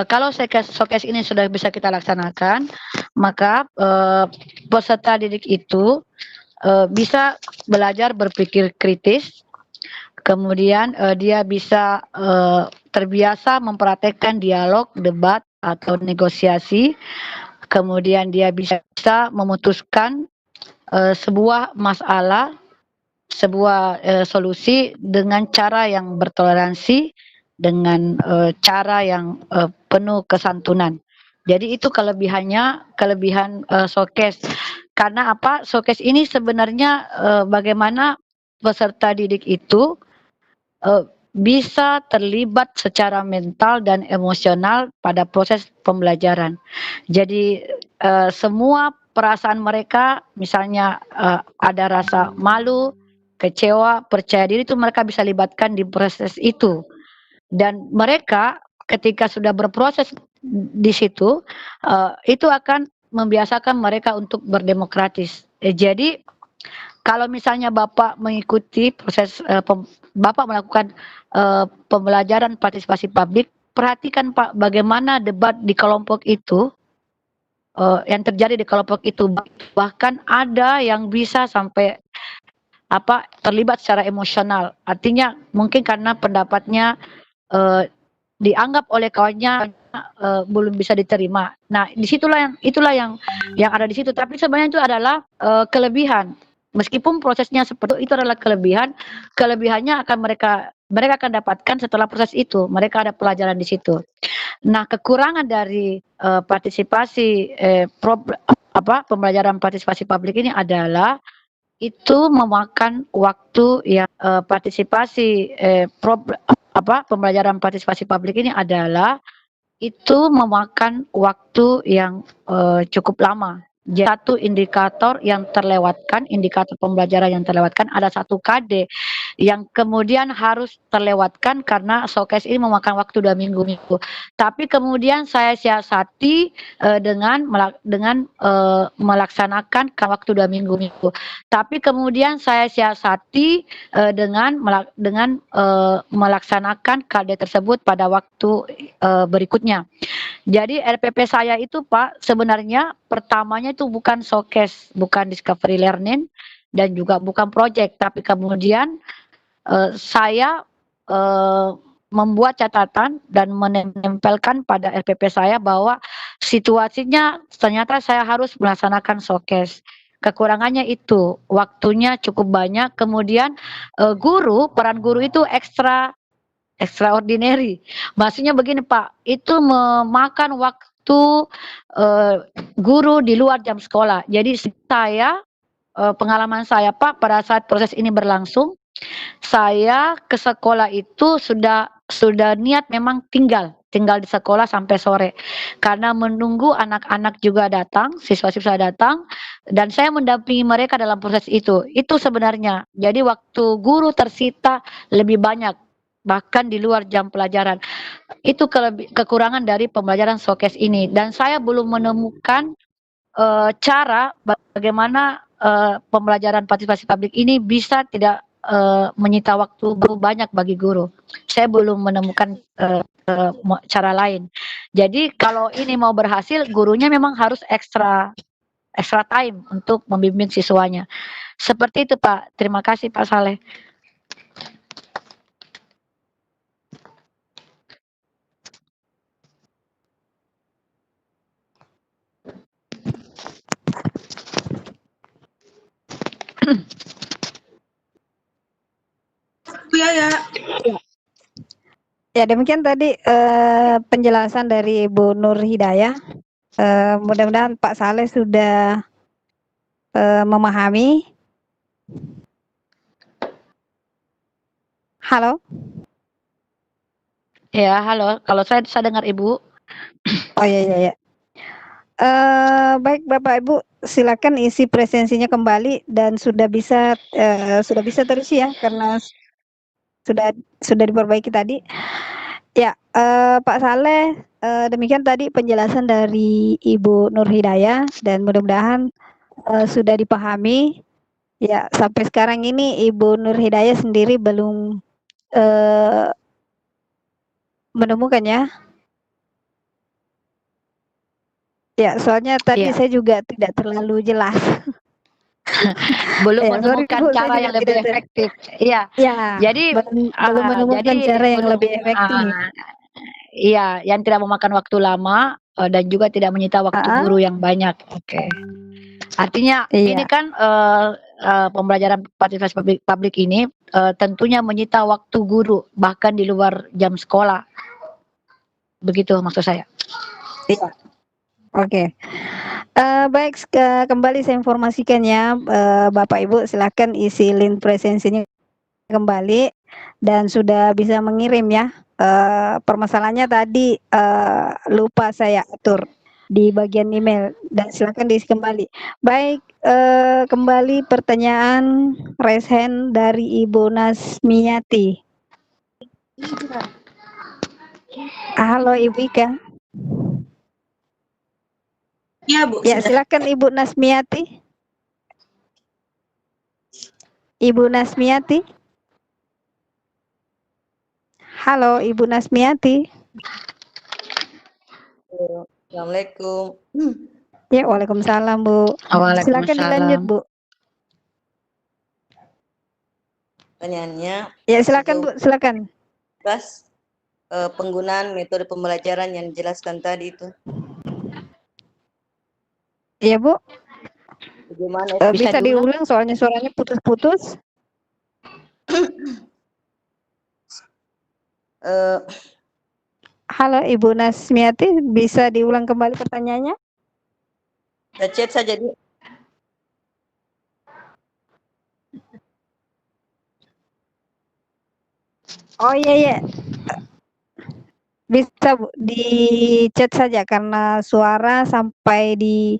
kalau showcase ini sudah bisa kita laksanakan, maka peserta didik itu bisa belajar berpikir kritis, kemudian dia bisa terbiasa mempraktekkan dialog, debat, atau negosiasi, kemudian dia bisa memutuskan sebuah masalah, sebuah solusi dengan cara yang bertoleransi, dengan cara yang penuh kesantunan. Jadi itu kelebihan showcase. Karena apa? Showcase ini sebenarnya bagaimana peserta didik itu bisa terlibat secara mental dan emosional pada proses pembelajaran. Jadi semua perasaan mereka, misalnya ada rasa malu, kecewa, percaya diri, itu mereka bisa libatkan di proses itu. Dan mereka ketika sudah berproses di situ, itu akan membiasakan mereka untuk berdemokratis. Jadi kalau misalnya Bapak mengikuti proses Bapak melakukan pembelajaran partisipasi publik, perhatikan Pak bagaimana debat di kelompok itu yang terjadi di kelompok itu, bahkan ada yang bisa sampai terlibat secara emosional. Artinya mungkin karena pendapatnya dianggap oleh kawannya belum bisa diterima. Nah, itulah yang ada di situ. Tapi sebenarnya itu adalah kelebihan. Meskipun prosesnya seperti itu adalah kelebihan, kelebihannya akan mereka akan dapatkan setelah proses itu. Mereka ada pelajaran di situ. Nah, kekurangan dari partisipasi pembelajaran partisipasi publik ini adalah itu memakan waktu yang pembelajaran partisipasi publik ini adalah itu memakan waktu yang cukup lama. Jadi satu indikator yang terlewatkan, indikator pembelajaran yang terlewatkan ada 1 KD yang kemudian harus terlewatkan karena showcase ini memakan waktu 2 minggu. Tapi kemudian saya siasati dengan melaksanakan waktu 2 minggu. Tapi kemudian saya siasati dengan melaksanakan KD tersebut pada waktu berikutnya. Jadi RPP saya itu Pak, sebenarnya pertamanya itu bukan showcase, bukan discovery learning, dan juga bukan project, tapi kemudian saya membuat catatan dan menempelkan pada RPP saya bahwa situasinya ternyata saya harus melaksanakan showcase. Kekurangannya itu, waktunya cukup banyak, kemudian peran guru itu extraordinary. Maksudnya begini Pak, itu memakan waktu guru di luar jam sekolah. Jadi pengalaman saya Pak, pada saat proses ini berlangsung, saya ke sekolah itu sudah niat memang tinggal di sekolah sampai sore. Karena menunggu anak-anak juga datang, siswa-siswa datang, dan saya mendampingi mereka dalam proses itu. Itu sebenarnya. Jadi waktu guru tersita lebih banyak, bahkan di luar jam pelajaran. Itu kekurangan dari pembelajaran showcase ini, dan saya belum menemukan cara bagaimana pembelajaran partisipasi publik ini bisa tidak menyita waktu guru banyak bagi guru. Saya belum menemukan cara lain. Jadi kalau ini mau berhasil, gurunya memang harus extra time untuk membimbing siswanya. Seperti itu Pak. Terima kasih Pak Saleh. Ya. Ya, demikian tadi penjelasan dari Ibu Nur Hidayah. Mudah-mudahan Pak Saleh sudah memahami. Halo? Ya, halo. Kalau saya dengar Ibu. Oh iya. Baik Bapak Ibu, silakan isi presensinya kembali dan sudah bisa terisi ya, karena sudah diperbaiki tadi. Ya, Pak Saleh, demikian tadi penjelasan dari Ibu Nur Hidayah, dan mudah-mudahan sudah dipahami. Ya, sampai sekarang ini Ibu Nur Hidayah sendiri belum menemukan ya. Ya, soalnya tadi Iya. saya juga tidak terlalu jelas. Belum Ya, sorry, menemukan Bu, saya cara juga yang lebih tidak efektif. Iya. Ya, Jadi belum menemukan cara yang lebih efektif. Iya, yang tidak memakan waktu lama dan juga tidak menyita waktu guru yang banyak. Oke. Artinya Iya. ini kan pembelajaran partisipasi publik ini tentunya menyita waktu guru bahkan di luar jam sekolah. Begitu maksud saya. Iya. Oke. Baik, kembali saya informasikan ya, Bapak Ibu, silakan isi link presensinya kembali dan sudah bisa mengirim ya. Permasalahannya tadi lupa saya atur di bagian email, dan silakan diisi kembali. Baik, kembali pertanyaan raise hand dari Ibu Nasmiati. Halo Ibu Ika. Ya Bu. Ya, Sudah. silakan Ibu Nasmiati. Ibu Nasmiati. Halo Ibu Nasmiati. Assalamualaikum. Ya, waalaikumsalam Bu. Silakan dilanjut Bu. Pertanyaannya, Ya, silakan Bu, silakan. penggunaan metode pembelajaran yang dijelaskan tadi itu. Iya Bu. Bagaimana? Bisa diulang soalnya suaranya putus-putus. Halo Ibu Nasmiati, bisa diulang kembali pertanyaannya? Kita chat saja, Di. Oh iya iya, bisa Bu, di chat saja karena suara sampai di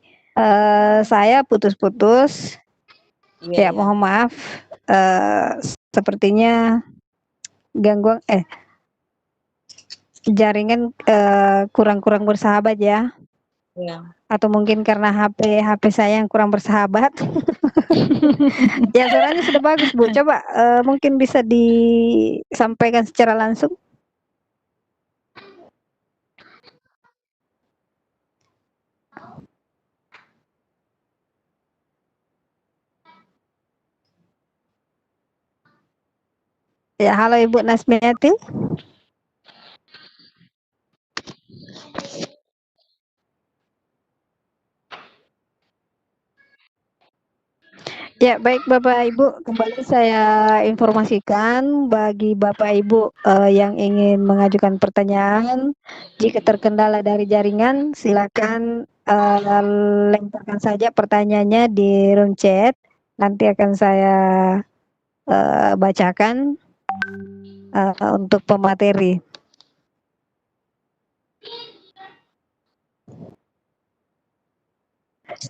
saya putus-putus. Iya, Ya, iya. mohon maaf. Sepertinya gangguan jaringan kurang-kurang bersahabat ya. Iya. Atau mungkin karena HP saya yang kurang bersahabat. Ya, suaranya sudah bagus, Bu. Coba mungkin bisa disampaikan secara langsung. Ya, halo Ibu Nasmiati. Ya, baik Bapak Ibu, kembali saya informasikan bagi Bapak Ibu yang ingin mengajukan pertanyaan, jika terkendala dari jaringan, silakan lemparkan saja pertanyaannya di room chat. Nanti akan saya bacakan untuk pemateri.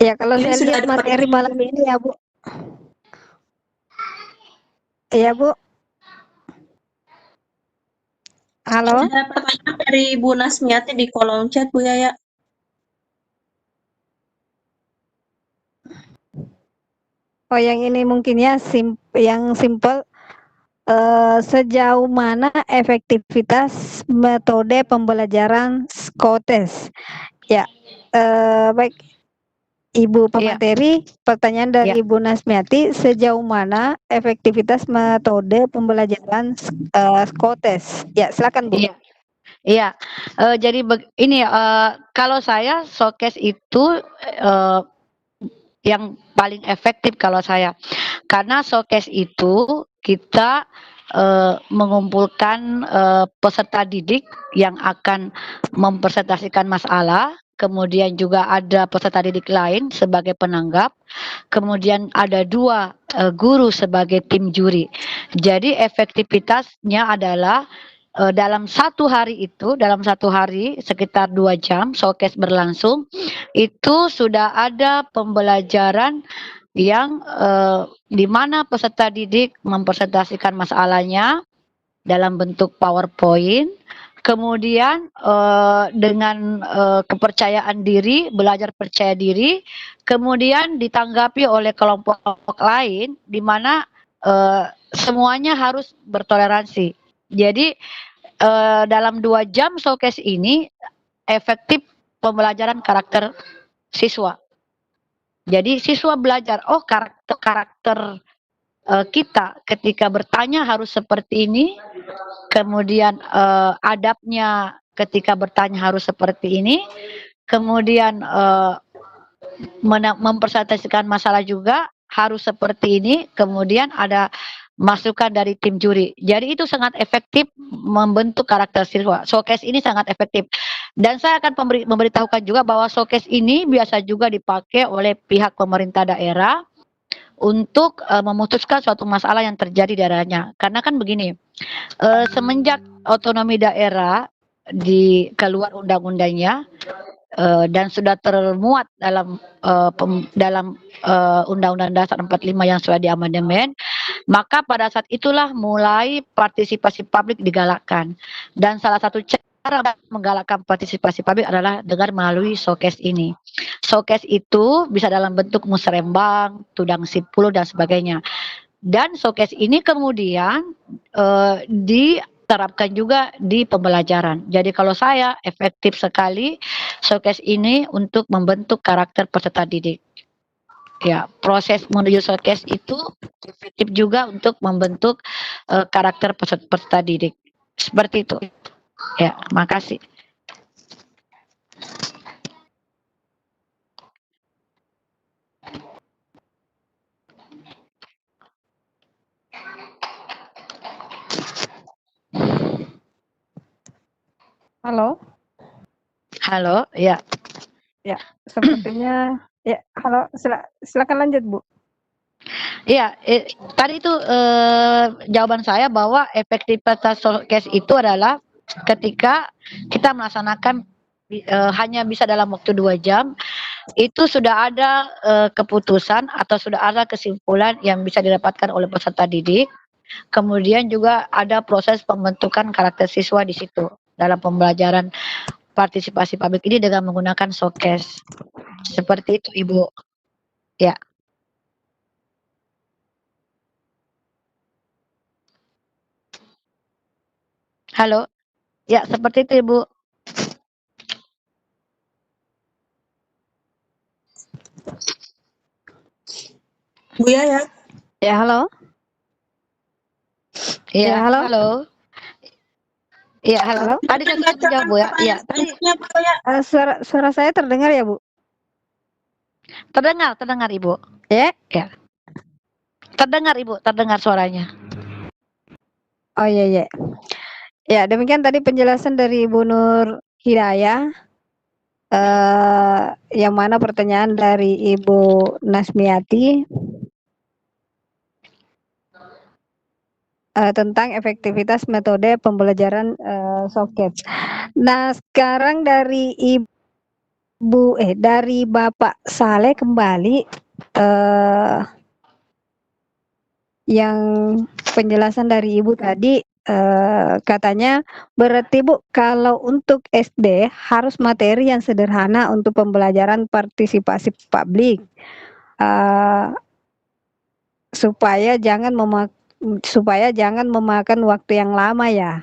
Ya, kalau Ini saya sudah lihat ada materi malam ini ya Bu. Iya Bu. Halo. Ada pertanyaan dari Bu Nasmiati di kolom chat, Bu Yaya. Oh, yang ini mungkin ya yang simple. Sejauh mana efektivitas metode pembelajaran Skotes? Ya, baik Ibu Iya, pemateri, pertanyaan iya. dari Ibu Nasmiati, sejauh mana efektivitas metode pembelajaran Skotes? Ya, silakan Bu. Iya, iya. Jadi ini kalau saya showcase itu eh, yang paling efektif kalau saya, karena showcase itu kita mengumpulkan peserta didik yang akan mempresentasikan masalah, kemudian juga ada peserta didik lain sebagai penanggap, kemudian ada 2 guru sebagai tim juri. Jadi efektivitasnya adalah dalam 1 hari sekitar 2 jam showcase berlangsung, itu sudah ada pembelajaran yang di mana peserta didik mempresentasikan masalahnya dalam bentuk PowerPoint, kemudian dengan kepercayaan diri, belajar percaya diri, kemudian ditanggapi oleh kelompok lain di mana semuanya harus bertoleransi. Jadi dalam 2 jam showcase ini efektif pembelajaran karakter siswa. Jadi siswa belajar, oh karakter kita ketika bertanya harus seperti ini, kemudian adabnya ketika bertanya harus seperti ini, kemudian mempresentasikan masalah juga harus seperti ini, kemudian ada masukan dari tim juri. Jadi itu sangat efektif membentuk karakter siswa. Showcase ini sangat efektif. Dan saya akan memberitahukan juga bahwa showcase ini biasa juga dipakai oleh pihak pemerintah daerah untuk memutuskan suatu masalah yang terjadi di daerahnya. Karena kan begini, semenjak otonomi daerah keluar undang-undangnya dan sudah termuat dalam Undang-Undang Dasar 45 yang sudah diamandemen, maka pada saat itulah mulai partisipasi publik digalakkan. Dan salah satu cara menggalakkan partisipasi publik adalah dengan melalui showcase ini. Showcase itu bisa dalam bentuk musrembang, tudang sipul dan sebagainya. Dan showcase ini kemudian diterapkan juga di pembelajaran. Jadi kalau saya efektif sekali showcase ini untuk membentuk karakter peserta didik. Ya, proses menuju showcase itu efektif juga untuk membentuk karakter peserta didik. Seperti itu. Ya, makasih. Halo. Halo, ya. Ya, sepertinya Ya, halo, silakan lanjut, Bu. Iya, tadi itu jawaban saya bahwa efektivitas showcase itu adalah ketika kita melaksanakan hanya bisa dalam waktu 2 jam, itu sudah ada keputusan atau sudah ada kesimpulan yang bisa didapatkan oleh peserta didik. Kemudian juga ada proses pembentukan karakter siswa di situ dalam pembelajaran partisipasi publik ini dengan menggunakan showcase. Seperti itu, Ibu. Ya. Halo. Ya, seperti itu, Ibu. Bu Yaya. Ya, halo. Iya, Ya, halo. halo. Iya, halo. Halo. Tadi saya sudah menjawab, Bu, ya. Iya, tadi Suara saya terdengar ya, Bu? terdengar, Ibu. Ya? Ya. Terdengar, Ibu, terdengar suaranya. Oh, iya, iya. Ya, demikian tadi penjelasan dari Ibu Nur Hidayah, yang mana pertanyaan dari Ibu Nasmiati tentang efektivitas metode pembelajaran showcase. Nah, sekarang dari dari Bapak Saleh kembali yang penjelasan dari Ibu tadi, katanya berarti Bu kalau untuk SD harus materi yang sederhana untuk pembelajaran partisipasi publik, supaya jangan memakan waktu yang lama ya.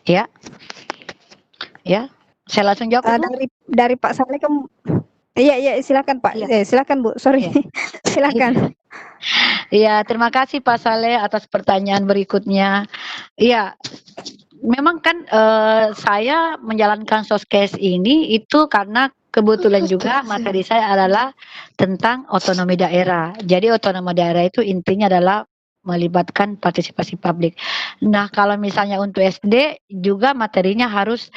Ya. Ya. Saya langsung jawab, Bu. Dari Pak Saleh iya silakan Pak. Iya. Silakan Bu. Sorry. Iya. Silakan. Iya, terima kasih Pak Saleh atas pertanyaan berikutnya. Iya, memang kan saya menjalankan showcase ini itu karena kebetulan juga materi saya adalah tentang otonomi daerah. Jadi otonomi daerah itu intinya adalah melibatkan partisipasi publik. Nah, kalau misalnya untuk SD juga materinya harus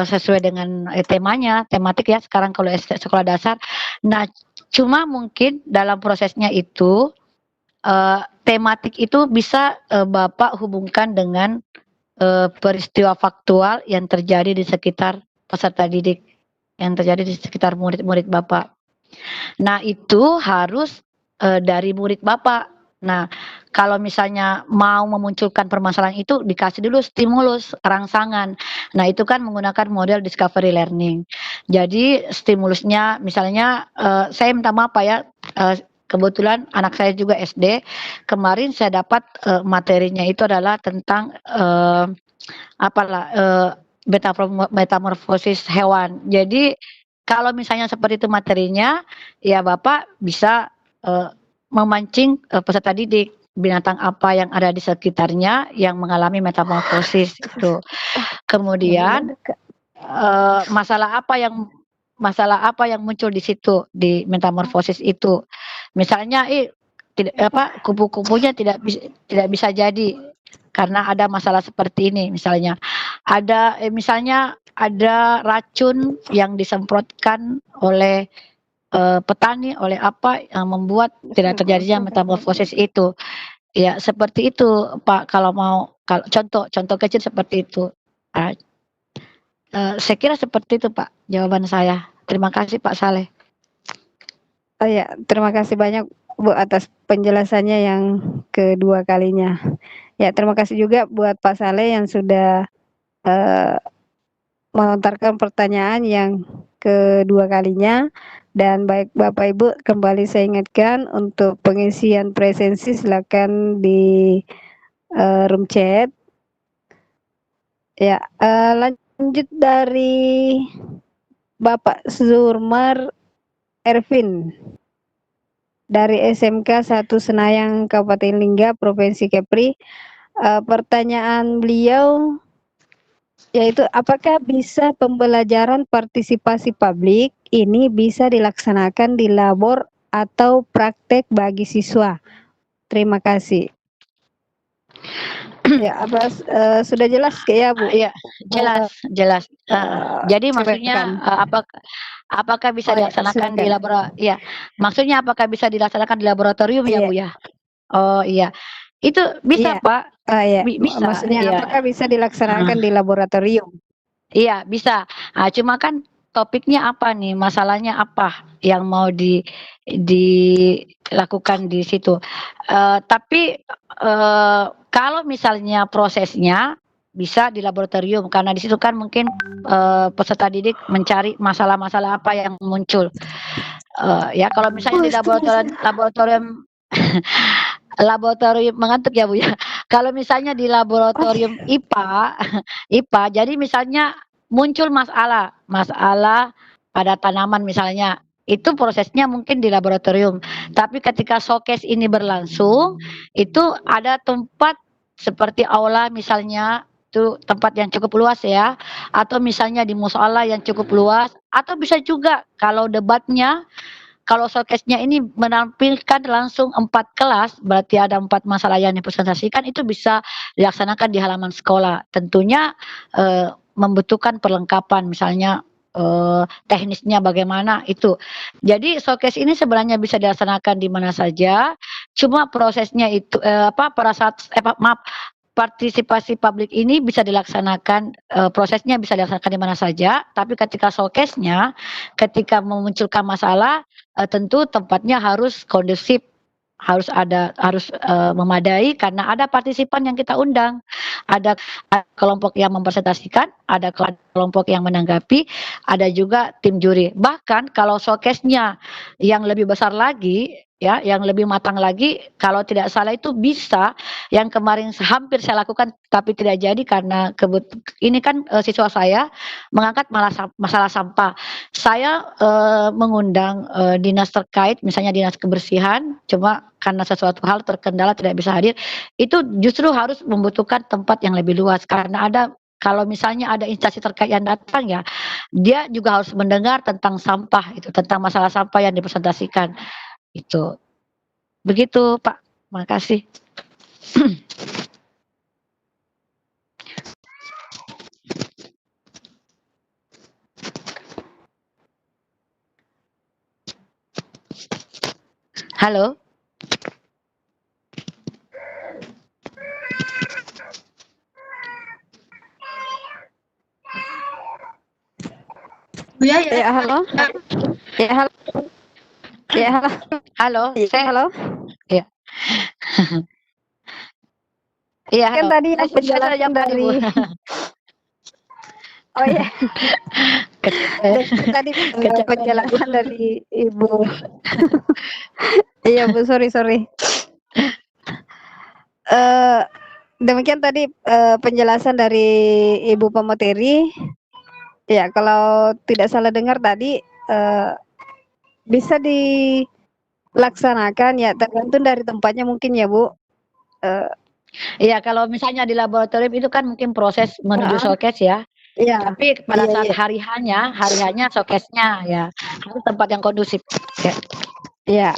sesuai dengan temanya, tematik ya sekarang kalau SD sekolah dasar. Nah, cuma mungkin dalam prosesnya itu tematik itu bisa Bapak hubungkan dengan peristiwa faktual yang terjadi di sekitar peserta didik, yang terjadi di sekitar murid-murid Bapak. Nah, itu harus dari murid Bapak. Nah, kalau misalnya mau memunculkan permasalahan itu dikasih dulu stimulus, rangsangan. Nah, itu kan menggunakan model discovery learning. Jadi stimulusnya misalnya saya minta maaf Pak ya, kebetulan anak saya juga SD. Kemarin saya dapat materinya itu adalah tentang metamorfosis hewan. Jadi kalau misalnya seperti itu materinya, ya Bapak bisa memancing peserta didik binatang apa yang ada di sekitarnya yang mengalami metamorfosis itu. Kemudian masalah apa yang muncul di situ di metamorfosis itu. Misalnya kupu-kupunya tidak bisa jadi karena ada masalah seperti ini misalnya. Misalnya ada racun yang disemprotkan oleh petani oleh apa yang membuat tidak terjadinya metamorfosis itu. Ya seperti itu Pak kalau contoh kecil seperti itu. Saya kira seperti itu Pak jawaban saya. Terima kasih Pak Saleh. Oh ya, terima kasih banyak Bu atas penjelasannya yang kedua kalinya. Ya, terima kasih juga buat Pak Saleh yang sudah melontarkan pertanyaan yang kedua kalinya. Dan baik Bapak Ibu, kembali saya ingatkan untuk pengisian presensi silakan di room chat. Ya, lanjut dari Bapak Zurmar Ervin dari SMK 1 Senayang Kabupaten Lingga Provinsi Kepri. Pertanyaan beliau yaitu apakah bisa pembelajaran partisipasi publik ini bisa dilaksanakan di labor atau praktek bagi siswa? Terima kasih. Ya, apa sudah jelas ya, Bu? Iya, jelas. Jadi maksudnya silakan. apakah bisa Oh, ya, dilaksanakan di silakan. ya, maksudnya apakah bisa dilaksanakan di laboratorium ya, Iya. Bu, ya? Oh, iya. Itu bisa, Iya. Pak. Ya. Bisa, Maksudnya iya. apakah bisa dilaksanakan di laboratorium? Iya, bisa. Cuma kan topiknya apa nih? Masalahnya apa yang mau dilakukan di situ? Tapi kalau misalnya prosesnya bisa di laboratorium karena di situ kan mungkin peserta didik mencari masalah-masalah apa yang muncul. Ya kalau misalnya di laboratorium laboratorium mengantuk ya, Bu, ya. Kalau misalnya di laboratorium IPA, jadi misalnya muncul masalah pada tanaman misalnya, itu prosesnya mungkin di laboratorium. Tapi ketika showcase ini berlangsung, itu ada tempat seperti aula misalnya, itu tempat yang cukup luas ya, atau misalnya di mushola yang cukup luas, atau bisa juga kalau debatnya kalau showcase-nya ini menampilkan langsung 4 kelas, berarti ada 4 masalah yang dipresentasikan, itu bisa dilaksanakan di halaman sekolah. Tentunya, membutuhkan perlengkapan, misalnya, teknisnya bagaimana, itu. Jadi showcase ini sebenarnya bisa dilaksanakan di mana saja, cuma prosesnya itu partisipasi publik ini bisa dilaksanakan, prosesnya bisa dilaksanakan di mana saja, tapi ketika showcase-nya, ketika memunculkan masalah, tentu tempatnya harus kondusif, harus memadai karena ada partisipan yang kita undang. Ada kelompok yang mempresentasikan, ada kelompok yang menanggapi, ada juga tim juri. Bahkan kalau showcase-nya yang lebih besar lagi, ya, yang lebih matang lagi, kalau tidak salah itu bisa yang kemarin hampir saya lakukan tapi tidak jadi karena ini kan siswa saya mengangkat masalah sampah. Saya mengundang dinas terkait, misalnya dinas kebersihan, cuma karena sesuatu hal terkendala tidak bisa hadir. Itu justru harus membutuhkan tempat yang lebih luas karena kalau misalnya ada instansi terkait yang datang ya, dia juga harus mendengar tentang sampah itu, tentang masalah sampah yang dipresentasikan. Itu. Begitu, Pak. Makasih. Halo? Ya, Ya, halo. Ya, halo. Ya, halo. Halo, Halo. Iya. Iya, Kan halo. tadi yang Saya penjelasan jawab tadi, Bu. dari Oh ya, tadi penjelasan dari Ibu. Iya, Bu, sorry. Demikian tadi penjelasan dari Ibu pemateri. Ya, kalau tidak salah dengar tadi bisa dilaksanakan ya tergantung dari tempatnya mungkin ya, Bu. Iya, kalau misalnya di laboratorium itu kan mungkin proses menuju showcase ya. Iya. Tapi pada Iya, saat iya. hari-hanya showcase-nya ya, harus tempat yang kondusif. Ya. Iya.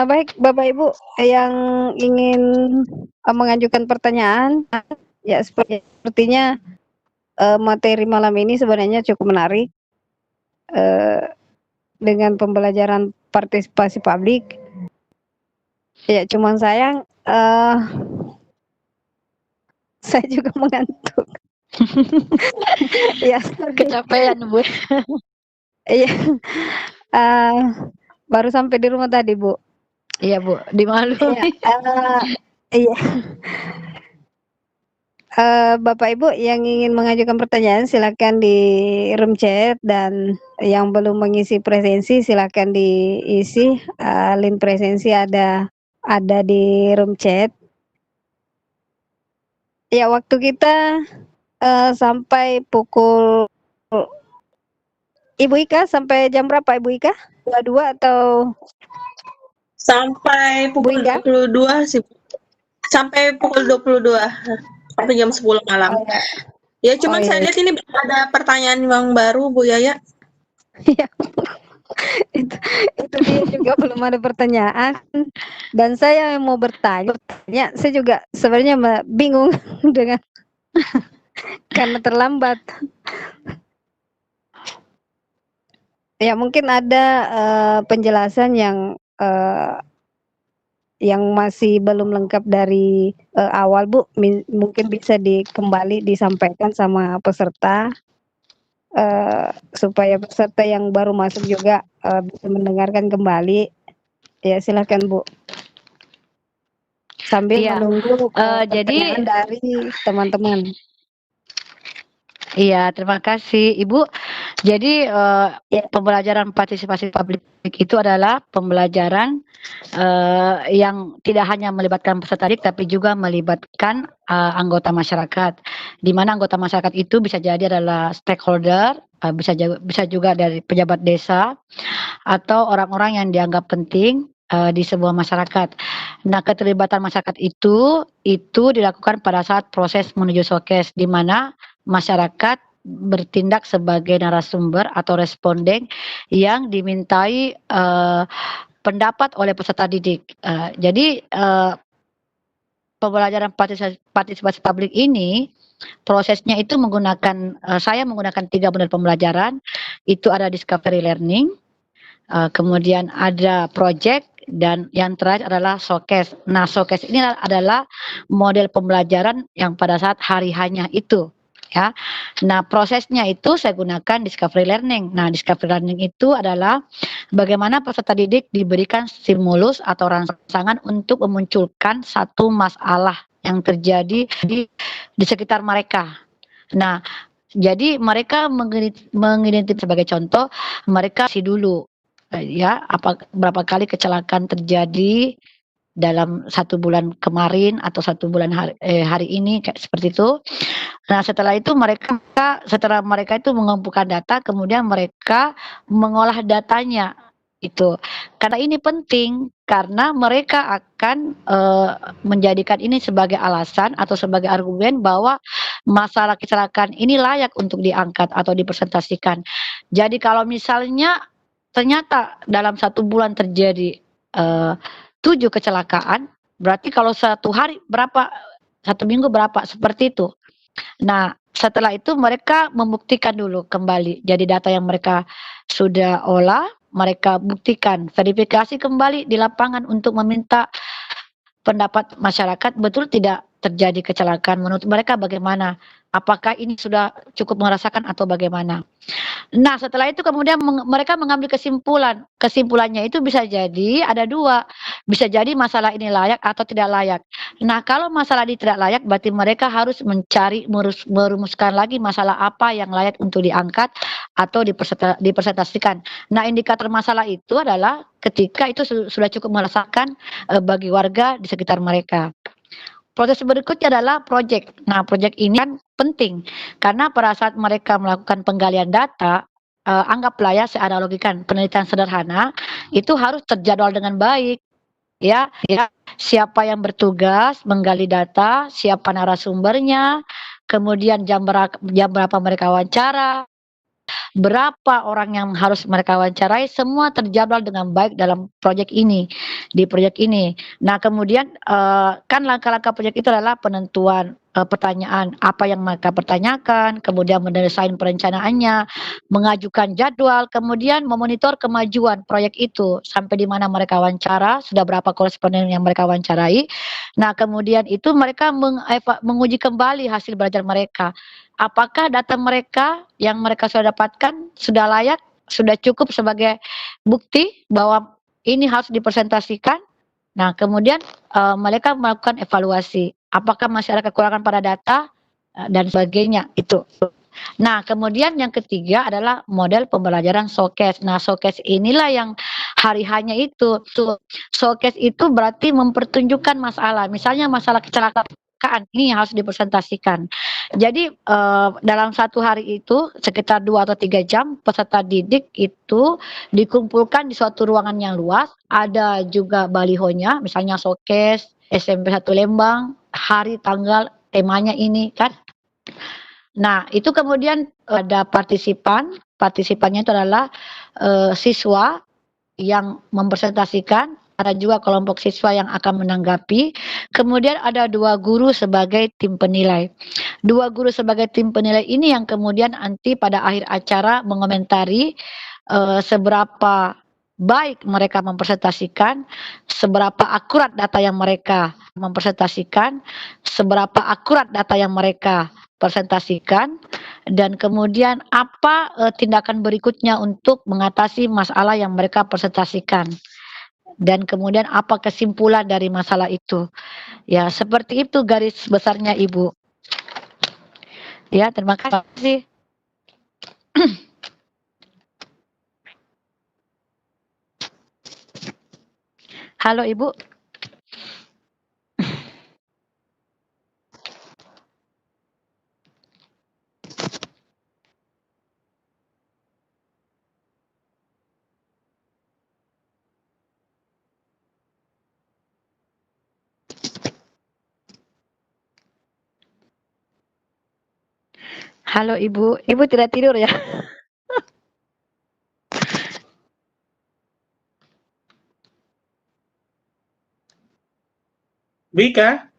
Baik, Bapak Ibu yang ingin mengajukan pertanyaan, ya sepertinya materi malam ini sebenarnya cukup menarik dengan pembelajaran partisipasi publik. Ya, cuman sayang saya juga mengantuk. Ya, Kecapean, Bu. Iya. Baru sampai di rumah tadi, Bu. Iya, Bu, dimaklumi. Iya. Bapak Ibu yang ingin mengajukan pertanyaan silakan di room chat dan yang belum mengisi presensi silakan diisi link presensi ada di room chat. Ya, waktu kita sampai pukul Ibu Ika sampai jam berapa Ibu Ika? 22 atau sampai pukul 22 sih. Sampai pukul 22 sampai jam 10 malam. Ya, cuman saya lihat ini ada pertanyaan yang baru, Bu Yaya. Iya. itu dia juga belum ada pertanyaan dan saya yang mau bertanya, saya juga sebenarnya bingung dengan karena terlambat. Ya mungkin ada penjelasan yang masih belum lengkap dari awal Bu, mungkin bisa kembali disampaikan sama peserta supaya peserta yang baru masuk juga bisa mendengarkan kembali. Ya silakan Bu. Sambil Iya, menunggu jadi pertanyaan dari teman-teman. iya, terima kasih Ibu. Jadi Ya. pembelajaran partisipasi publik itu adalah pembelajaran yang tidak hanya melibatkan peserta didik tapi juga melibatkan anggota masyarakat. Di mana anggota masyarakat itu bisa jadi adalah stakeholder, bisa juga dari pejabat desa atau orang-orang yang dianggap penting di sebuah masyarakat. Nah, keterlibatan masyarakat itu dilakukan pada saat proses menuju showcase, di mana masyarakat bertindak sebagai narasumber atau responden yang dimintai pendapat oleh peserta didik. Jadi pembelajaran partisipasi publik ini prosesnya itu saya menggunakan 3 model pembelajaran. Itu ada discovery learning, kemudian ada project, dan yang terakhir adalah showcase. Nah, showcase ini adalah model pembelajaran yang pada saat hari hanya itu. Ya, nah prosesnya itu saya gunakan discovery learning. Nah, discovery learning itu adalah bagaimana peserta didik diberikan stimulus atau rangsangan untuk memunculkan satu masalah yang terjadi di sekitar mereka. Nah, jadi mereka mengidentifikasi sebagai contoh, mereka dulu ya berapa kali kecelakaan terjadi dalam 1 bulan kemarin atau 1 bulan hari ini, kayak seperti itu. Nah, setelah mereka itu mengumpulkan data, kemudian mereka mengolah datanya itu. Karena ini penting, karena mereka akan menjadikan ini sebagai alasan atau sebagai argumen bahwa masalah kecelakaan ini layak untuk diangkat atau dipresentasikan. Jadi kalau misalnya ternyata dalam 1 bulan terjadi 7 kecelakaan, berarti kalau 1 hari berapa, 1 minggu berapa, seperti itu. Nah, setelah itu mereka membuktikan dulu kembali. Jadi data yang mereka sudah olah, mereka buktikan, verifikasi kembali di lapangan untuk meminta pendapat masyarakat, betul tidak terjadi kecelakaan, menurut mereka bagaimana? Apakah ini sudah cukup merasakan atau bagaimana? Nah, setelah itu kemudian mereka mengambil kesimpulan. Kesimpulannya itu bisa jadi ada 2, bisa jadi masalah ini layak atau tidak layak. Nah, kalau masalah ini tidak layak, berarti mereka harus merumuskan lagi masalah apa yang layak untuk diangkat atau dipresentasikan. Nah, indikator masalah itu adalah ketika itu sudah cukup merasakan bagi warga di sekitar mereka. Proses berikutnya adalah project. Nah, project ini kan penting karena pada saat mereka melakukan penggalian data, anggaplah ya, saya analogikan penelitian sederhana itu harus terjadwal dengan baik. Ya, siapa yang bertugas menggali data, siapa narasumbernya, kemudian jam berapa mereka wawancara, berapa orang yang harus mereka wawancarai, semua terjadwal dengan baik dalam proyek ini, di proyek ini. Nah, kemudian kan langkah-langkah proyek itu adalah penentuan pertanyaan, apa yang mereka pertanyakan, kemudian mendesain perencanaannya, mengajukan jadwal, kemudian memonitor kemajuan proyek itu sampai di mana mereka wawancara, sudah berapa koresponden yang mereka wawancarai. Nah, kemudian itu mereka menguji kembali hasil belajar mereka. Apakah data mereka yang mereka sudah dapatkan sudah layak, sudah cukup sebagai bukti bahwa ini harus dipresentasikan. Nah, kemudian mereka melakukan evaluasi. Apakah masih ada kekurangan pada data dan sebagainya itu. Nah, kemudian yang ketiga adalah model pembelajaran showcase. Nah, showcase inilah yang hari hanya itu. Showcase itu berarti mempertunjukkan masalah. Misalnya masalah kecelakaan ini yang harus dipresentasikan. Jadi dalam 1 hari itu sekitar 2 atau 3 jam peserta didik itu dikumpulkan di suatu ruangan yang luas. Ada juga balihonya, misalnya showcase SMP 1 Lembang, hari, tanggal, temanya ini kan. Nah, itu kemudian ada partisipannya itu adalah siswa yang mempresentasikan, ada juga kelompok siswa yang akan menanggapi, kemudian ada 2 guru sebagai tim penilai. 2 guru sebagai tim penilai ini yang kemudian nanti pada akhir acara mengomentari seberapa baik mereka mempresentasikan, seberapa akurat data yang mereka mempresentasikan, seberapa akurat data yang mereka presentasikan, dan kemudian apa tindakan berikutnya untuk mengatasi masalah yang mereka presentasikan. Dan kemudian apa kesimpulan dari masalah itu. Ya, seperti itu garis besarnya Ibu. Ya, terima kasih. Halo Ibu. Halo Ibu, Ibu tidak tidur ya? Bika?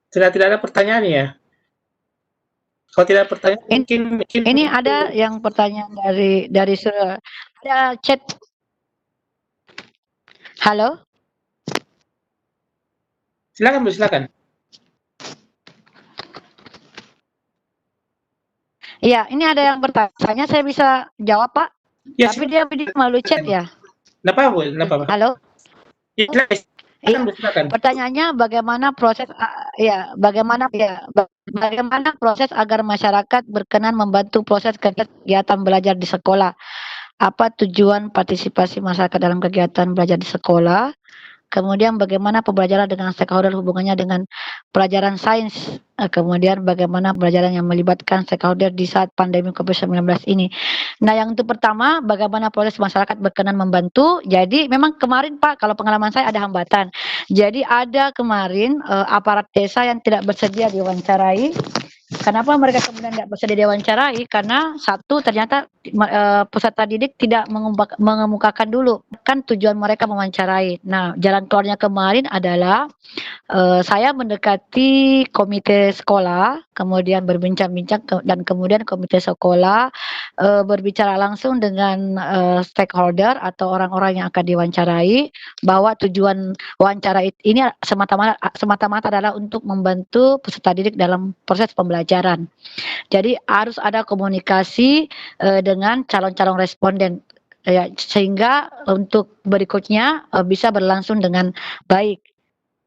Tidak ada pertanyaan ya? Kalau tidak ada pertanyaan, mungkin Ini ada yang pertanyaan dari ada chat. Halo? Silakan Bu, silakan. Iya, ini ada yang bertanya, saya bisa jawab Pak? Ya, Tapi dia melalui chat ya? Nggak apa-apa, Bu, nggak apa-apa. Halo? Ya, silakan Bu, silakan. Pertanyaannya bagaimana proses agar masyarakat berkenan membantu proses kegiatan belajar di sekolah? Apa tujuan partisipasi masyarakat dalam kegiatan belajar di sekolah? Kemudian bagaimana pembelajaran dengan stakeholder hubungannya dengan pelajaran sains, kemudian bagaimana pembelajaran yang melibatkan stakeholder di saat pandemi COVID-19 ini. Nah, yang untuk pertama, bagaimana proses masyarakat berkenan membantu. Jadi memang kemarin Pak, kalau pengalaman saya ada hambatan. Jadi ada kemarin aparat desa yang tidak bersedia diwawancarai. Kenapa mereka kemudian tidak bersedia diwawancarai? Karena satu, ternyata peserta didik tidak mengemukakan dulu kan tujuan mereka mewawancarai. Nah, jalan keluarnya kemarin adalah saya mendekati komite sekolah, kemudian berbincang-bincang dan kemudian komite sekolah berbicara langsung dengan stakeholder atau orang-orang yang akan diwawancarai bahwa tujuan wawancara ini semata-mata adalah untuk membantu peserta didik dalam proses pembelajaran. Jadi harus ada komunikasi dengan calon-calon responden ya, sehingga untuk berikutnya bisa berlangsung dengan baik.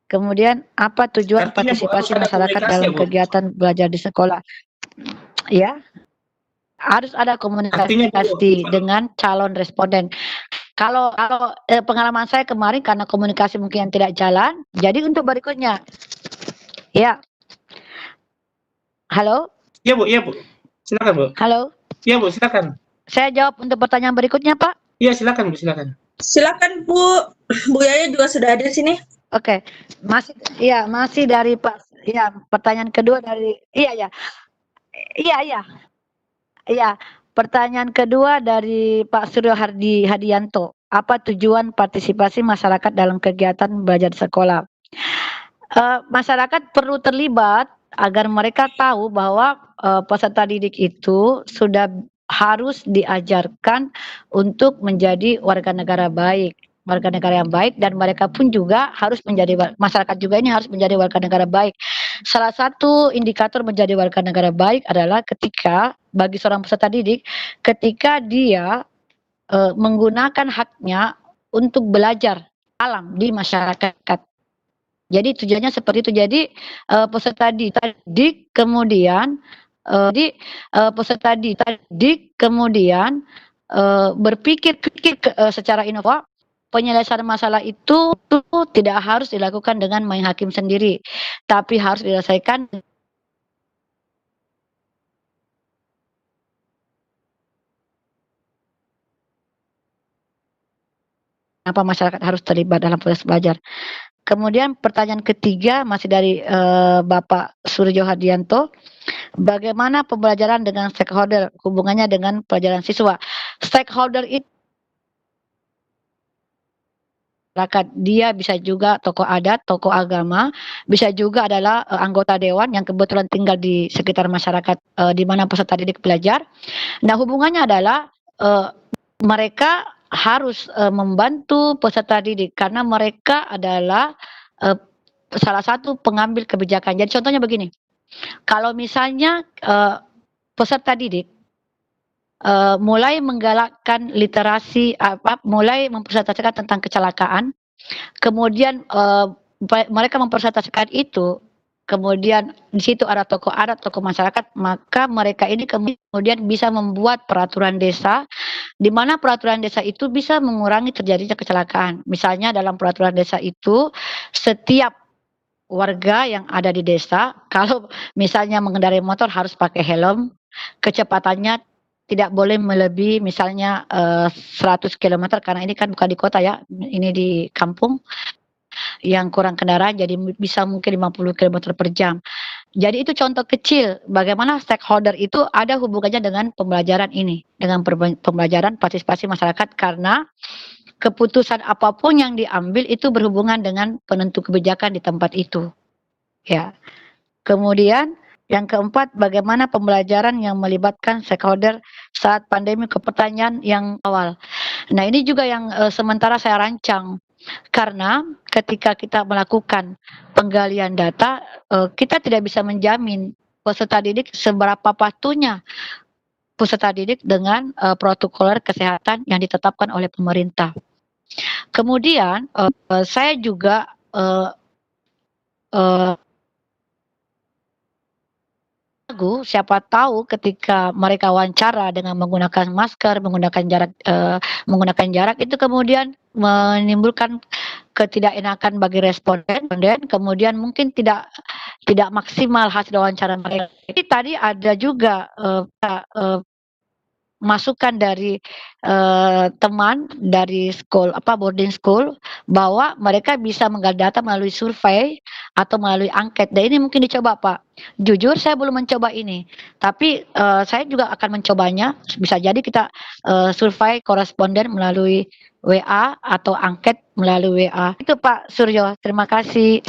Kemudian apa tujuan Artinya, Bu, partisipasi harus ada masyarakat komunikasi dalam ya, Bu? kegiatan belajar di sekolah? Ya, harus ada komunikasi Artinya, Bu, dengan calon responden. Kalau pengalaman saya kemarin karena komunikasi mungkin yang tidak jalan, jadi untuk berikutnya, ya. Halo? Iya Bu, silakan Bu. Halo? Iya Bu, silakan. Saya jawab untuk pertanyaan berikutnya, Pak. Iya, silakan Bu, silakan. Silakan Bu. Bu Yaya juga sudah ada di sini. Oke. Masih dari Pak. Ya, pertanyaan kedua dari Iya. Pertanyaan kedua dari Pak Suryo Hadianto. Apa tujuan partisipasi masyarakat dalam kegiatan belajar di sekolah? Masyarakat perlu terlibat agar mereka tahu bahwa peserta didik itu sudah harus diajarkan untuk menjadi warga negara yang baik, dan mereka pun juga harus menjadi masyarakat juga ini harus menjadi warga negara baik. Salah satu indikator menjadi warga negara baik adalah ketika bagi seorang peserta didik ketika dia menggunakan haknya untuk belajar alam di masyarakat. Jadi tujuannya seperti itu. Jadi peserta didik kemudian berpikir secara inovatif. Penyelesaian masalah itu tidak harus dilakukan dengan main hakim sendiri, tapi harus diselesaikan kenapa masyarakat harus terlibat dalam proses belajar. Kemudian pertanyaan ketiga masih dari Bapak Suryo Hadianto. bagaimana pembelajaran dengan stakeholder, hubungannya dengan pelajaran siswa. Stakeholder itu masyarakat, dia bisa juga tokoh adat, tokoh agama, bisa juga adalah anggota dewan yang kebetulan tinggal di sekitar masyarakat di mana peserta didik belajar. Nah, hubungannya adalah mereka harus membantu peserta didik karena mereka adalah salah satu pengambil kebijakan. Jadi contohnya begini, kalau misalnya peserta didik mulai menggalakkan literasi, mulai mempresentasikan tentang kecelakaan, kemudian mereka mempresentasikan itu, kemudian di situ ada tokoh adat, tokoh masyarakat, maka mereka ini kemudian bisa membuat peraturan desa, di mana peraturan desa itu bisa mengurangi terjadinya kecelakaan. Misalnya dalam peraturan desa itu, setiap warga yang ada di desa, kalau misalnya mengendarai motor harus pakai helm, kecepatannya tidak boleh melebihi misalnya 100 km karena ini kan bukan di kota ya, ini di kampung yang kurang kendaraan, jadi bisa mungkin 50 km per jam. Jadi itu contoh kecil bagaimana stakeholder itu ada hubungannya dengan pembelajaran ini, dengan pembelajaran partisipasi masyarakat, karena keputusan apapun yang diambil itu berhubungan dengan penentu kebijakan di tempat itu. Ya. Kemudian yang keempat, bagaimana pembelajaran yang melibatkan stakeholder saat pandemi, ke pertanyaan yang awal. Nah, ini juga yang sementara saya rancang. Karena ketika kita melakukan penggalian data, kita tidak bisa menjamin peserta didik seberapa patuhnya peserta didik dengan protokol kesehatan yang ditetapkan oleh pemerintah. Kemudian saya juga siapa tahu ketika mereka wawancara dengan menggunakan masker, menggunakan jarak itu kemudian menimbulkan ketidakenakan bagi responden, kemudian mungkin tidak maksimal hasil wawancara mereka. Jadi tadi ada juga masukan dari teman dari boarding school, bahwa mereka bisa menggali data melalui survei atau melalui angket. Dan ini mungkin dicoba, Pak. Jujur saya belum mencoba ini, tapi saya juga akan mencobanya. Bisa jadi kita survei koresponden melalui WA atau angket melalui WA. Itu Pak Suryo, terima kasih.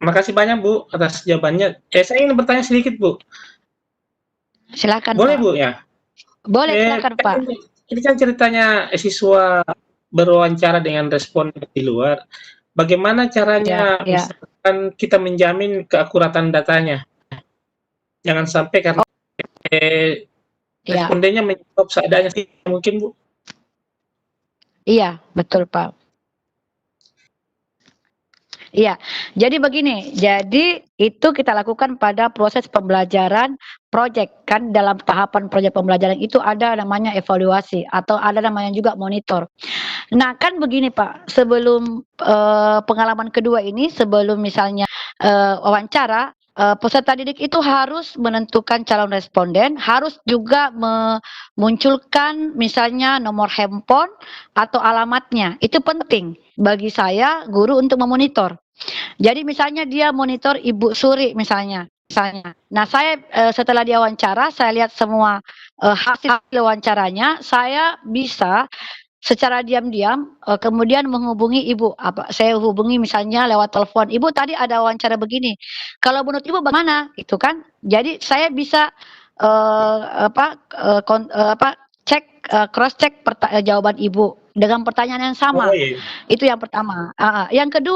Terima kasih banyak Bu atas jawabannya. Saya ingin bertanya sedikit Bu. Silakan. Boleh Pak. Bu ya? Boleh, silakan Pak. Ini kan ceritanya siswa berwawancara dengan responden di luar. Bagaimana caranya misalkan kita menjamin keakuratan datanya? Jangan sampai karena respondennya menjawab seadanya sih mungkin Bu. Iya, betul Pak. Iya, jadi begini, jadi itu kita lakukan pada proses pembelajaran proyek, kan dalam tahapan proyek pembelajaran itu ada namanya evaluasi atau ada namanya juga monitor. Nah kan begini Pak, sebelum pengalaman kedua ini, sebelum misalnya wawancara, peserta didik itu harus menentukan calon responden, harus juga memunculkan misalnya nomor handphone atau alamatnya. Itu penting bagi saya guru untuk memonitor. Jadi misalnya dia monitor Ibu Suri misalnya. Nah saya setelah dia wawancara, saya lihat semua hasil wawancaranya, saya bisa secara diam-diam kemudian menghubungi Ibu. Saya hubungi misalnya lewat telepon, Ibu tadi ada wawancara begini, kalau menurut Ibu bagaimana? Itu kan. Jadi saya bisa cross check jawaban Ibu dengan pertanyaan yang sama. Itu yang pertama. Yang kedua,